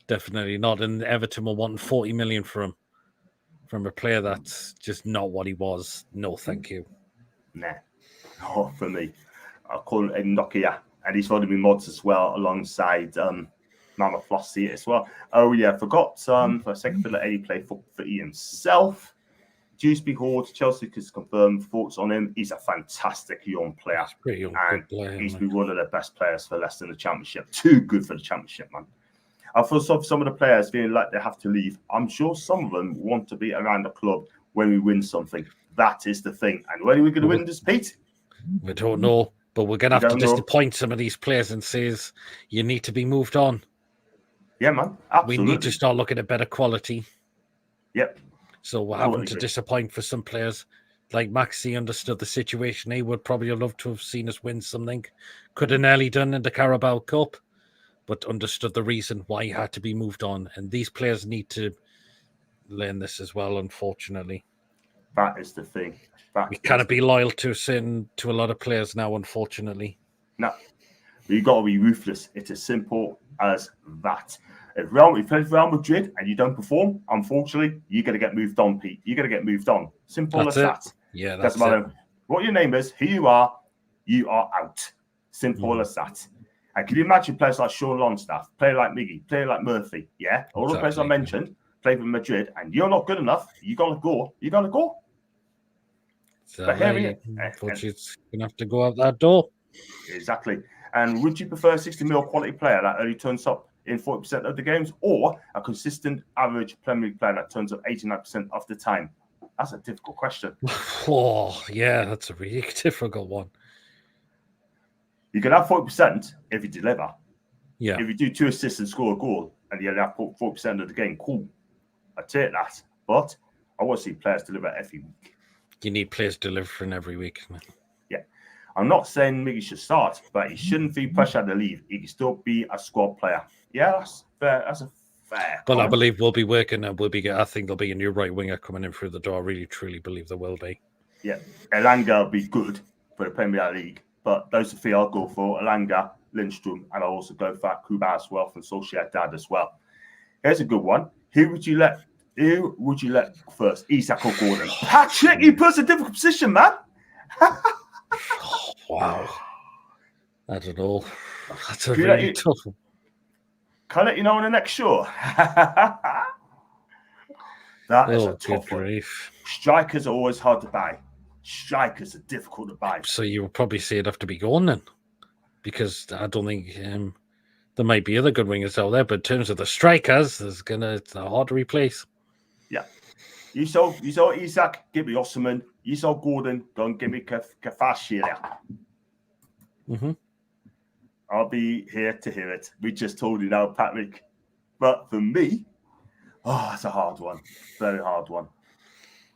Speaker 2: definitely not. And Everton were wanting 40 million for him from a player that's just not what he was. No, thank you.
Speaker 1: Nah, not for me. I'll call him Eddie Nokia, and he's going to be mods as well alongside Mama Flossie as well. Oh yeah, forgot for a second for Eddie play for himself. Dewsbury Hall to Chelsea has confirmed thoughts on him. He's a fantastic young player.
Speaker 2: He's pretty young,
Speaker 1: and
Speaker 2: good player,
Speaker 1: he's been one of the best players for Leicester in the Championship. Too good for the Championship, man. I feel some of the players feeling like they have to leave. I'm sure some of them want to be around the club when we win something. That is the thing. And when are we going to win this, Pete?
Speaker 2: We don't know, but we're going to have to disappoint some of these players and say you need to be moved on.
Speaker 1: Yeah, man. Absolutely.
Speaker 2: We need to start looking at better quality.
Speaker 1: Yep.
Speaker 2: So we're having to disappoint for some players. Like Maxi understood the situation. He would probably have loved to have seen us win something. Could have nearly done in the Carabao Cup, but understood the reason why he had to be moved on. And these players need to learn this as well, unfortunately.
Speaker 1: That is the thing.
Speaker 2: We cannot be loyal to a lot of players now, unfortunately.
Speaker 1: No. You've got to be ruthless. It's as simple as that. If you play for Real Madrid and you don't perform, unfortunately, you're going to get moved on, Pete. You're going to get moved on. Simple as that.
Speaker 2: Yeah, that's
Speaker 1: doesn't matter what your name is, who you are out. Simple as that. And can you imagine players like Sean Longstaff, player like Miggy, player like Murphy, yeah? All the players I mentioned play for Madrid, and you're not good enough. You got to go.
Speaker 2: So but here we are. Unfortunately, it's going to have to go out that door.
Speaker 1: Exactly. And would you prefer a 60 mil quality player that only turns up in 40% of the games, or a consistent average Premier League player that turns up 89% of the time? That's a difficult question.
Speaker 2: Oh, yeah, that's a really difficult one.
Speaker 1: You can have 40% if you deliver.
Speaker 2: Yeah.
Speaker 1: If you do 2 assists and score a goal and you only have 40% of the game, cool. I take that. But I want to see players deliver every week.
Speaker 2: You need players delivering every week.
Speaker 1: Yeah. I'm not saying Miggy should start, but he shouldn't feel pressure to leave. He can still be a squad player. Yeah, that's fair. That's a fair.
Speaker 2: But I believe we'll be working and I think there'll be a new right winger coming in through the door. I really, truly believe there will be.
Speaker 1: Yeah. Elanga will be good for the Premier League, but those are 3 I'll go for. Elanga, Lindstrom, and I'll also go for Kuba as well from Sociedad as well. Here's a good one. Who would you let first? Isak or Gordon? Patrick, you put us in a difficult position, man.
Speaker 2: Oh, wow. I don't know. That's a really tough one.
Speaker 1: Can I let you know on the next show? That is a tough one. Strikers are always hard to buy. Strikers are difficult to buy.
Speaker 2: So you will probably say it'd have to be going then, because I don't think there might be other good wingers out there, but in terms of the strikers, it's hard to replace.
Speaker 1: Yeah. You saw Isak, give me Osman. You saw Gordon, go and give me Kafashia.
Speaker 2: Mm-hmm.
Speaker 1: I'll be here to hear it. We just told you now, Patrick. But for me, it's a hard one. Very hard one.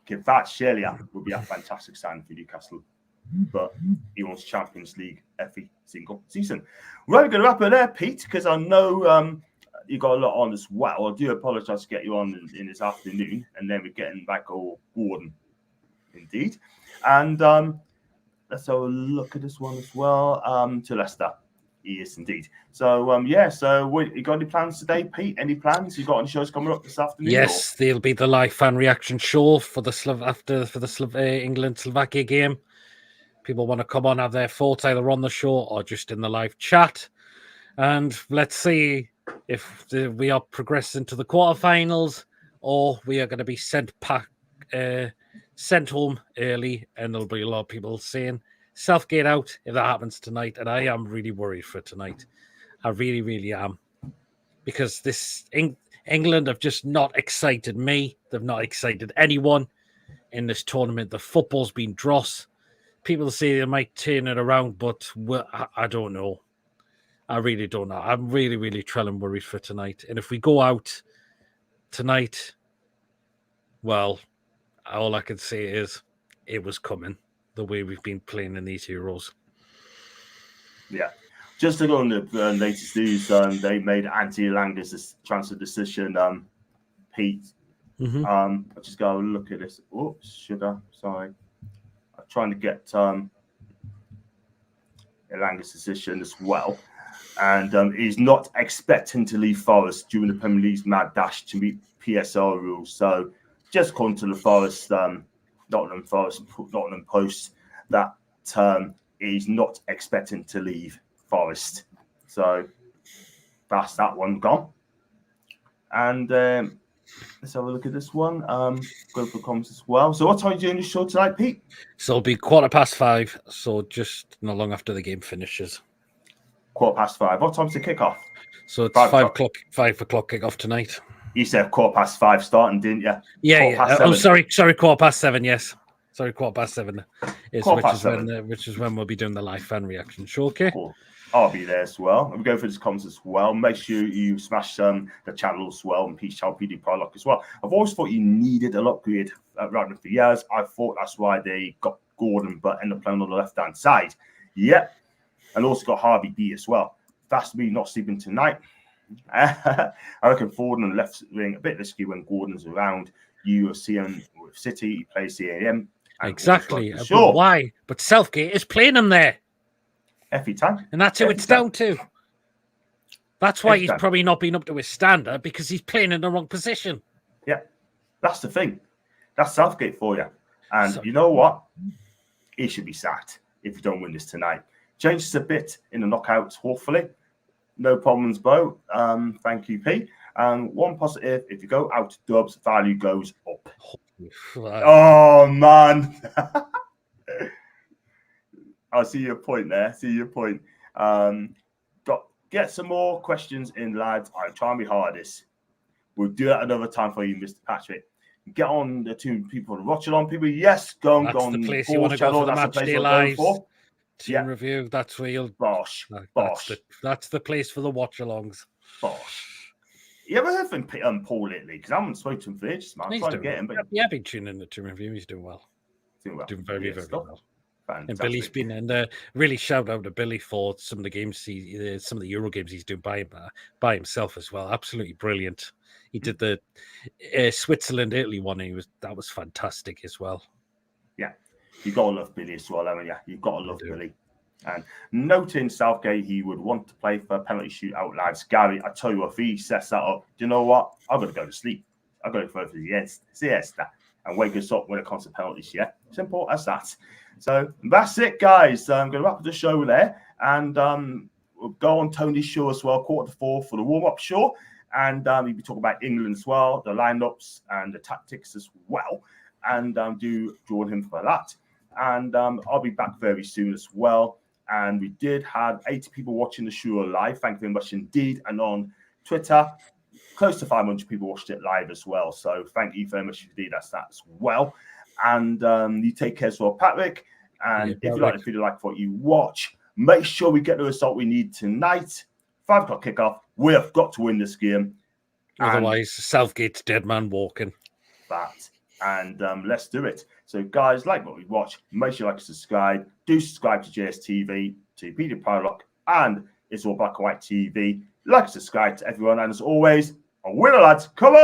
Speaker 1: Kvaratskhelia would be a fantastic sign for Newcastle. But he wants Champions League every single season. Right, we're going to wrap it there, Pete, because I know you got a lot on as well. I do apologise to get you on in this afternoon, and then we're getting back all Gordon, indeed. And let's have a look at this one as well. To Leicester. Yes, indeed. So, you got any plans today, Pete? Any plans? You got any shows coming up this afternoon?
Speaker 2: Yes, there'll be the live fan reaction show for the England-Slovakia game. People want to come on, have their thoughts either on the show or just in the live chat. And let's see if we are progressing to the quarterfinals, or we are going to be sent home early, and there'll be a lot of people saying Southgate out if that happens tonight. And I am really worried for tonight. I really, really am. Because this England have just not excited me. They've not excited anyone in this tournament. The football's been dross. People say they might turn it around, but I don't know. I really don't know. I'm really, really trailing worried for tonight. And if we go out tonight, well, all I can say is it was coming the way we've been playing in these Euros.
Speaker 1: Yeah. Just to go on the latest news, they made Elanga's transfer decision, Pete.
Speaker 2: Mm-hmm.
Speaker 1: I'll just go and look at this. Oops, sugar. Sorry. I'm trying to get Elanga's decision as well. And he's not expecting to leave Forest during the Premier League's mad dash to meet PSL rules. So just according to the Forest, Nottingham Post, that he's not expecting to leave Forest. So that's that one gone. And let's have a look at this one. Go for comments as well. So what time are you doing the show tonight, Pete?
Speaker 2: So it'll be 5:15. So just not long after the game finishes.
Speaker 1: 5:15. What time's the kickoff?
Speaker 2: So it's 5 o'clock. 5 o'clock kickoff tonight.
Speaker 1: You said 5:15 starting, didn't you?
Speaker 2: Yeah. Oh, sorry. 7:15. Yes. Sorry, 7:15 which is when we'll be doing the live fan reaction show. Okay.
Speaker 1: Cool. I'll be there as well. We'll go through this comments as well. Make sure you smash the channel as well and Peach Child PD Proudlock as well. I've always thought you needed an upgrade right for years. I thought that's why they got Gordon, but ended up playing on the left-hand side. Yep. And also got Harvey B as well. That's me not sleeping tonight. I reckon Ford on the left wing a bit risky when Gordon's around. You see him with City, he plays CAM.
Speaker 2: Exactly. Sure. But why? But Southgate is playing him there.
Speaker 1: Every time.
Speaker 2: And that's who it's down to. That's why he's probably not been up to his standard, because he's playing in the wrong position.
Speaker 1: Yeah. That's the thing. That's Southgate for you. And you know what? He should be sacked if you don't win this tonight. Changes a bit in the knockouts, hopefully. No problems, Bo. Thank you, P. And one positive, if you go out to dubs, value goes up. Oh, man. I see your point there. See your point. Get some more questions in, lads. I'm trying my hardest. We'll do that another time for you, Mr. Patrick. Get on the two people, watch along people. Yes, go on.
Speaker 2: That's
Speaker 1: go
Speaker 2: the
Speaker 1: on
Speaker 2: place you want to go for the match day lives. Team review. That's where you'll.
Speaker 1: Bosh.
Speaker 2: That's the place for the watch-alongs.
Speaker 1: Bosh. You ever heard from Paul lately? Because I haven't spoken to him for ages, man. I'm trying to get him. But...
Speaker 2: Yeah, I've been tuning in the team review. He's doing well. Doing very, very well.
Speaker 1: Fantastic.
Speaker 2: And Billy's been in. Really shout out to Billy for some of the games, some of the Euro games he's doing by himself as well. Absolutely brilliant. He did the Switzerland Italy one. That was fantastic as well.
Speaker 1: Yeah, you gotta love Billy as well, haven't you? You've got to love Billy. And noting Southgate, he would want to play for penalty shootout, lads. Gary, I tell you what, if he sets that up, do you know what? I've got to go to sleep. I've got to go for the siesta and wake us up when it comes to penalties. Yeah, simple as that. So that's it, guys. I'm going to wrap up the show there, and we'll go on Tony's show as well, 3:45 for the warm-up show, and we'll be talking about England as well, the lineups and the tactics as well, and do join him for that. And I'll be back very soon as well. And we did have 80 people watching the show live. Thank you very much indeed. And on Twitter, close to 500 people watched it live as well. So thank you very much indeed. That's that as well. And you take care as well, Patrick. And if you like the video, like what you watch, make sure we get the result we need tonight. 5 o'clock kickoff. We have got to win this game.
Speaker 2: Otherwise, Southgate's dead man walking.
Speaker 1: That. And let's do it. So, guys, like what we watch, make sure you like and subscribe. Do subscribe to JSTV, to Peter Proudlock, and It's All Black and White TV. Like and subscribe to everyone. And as always, a winner, lads. Come on!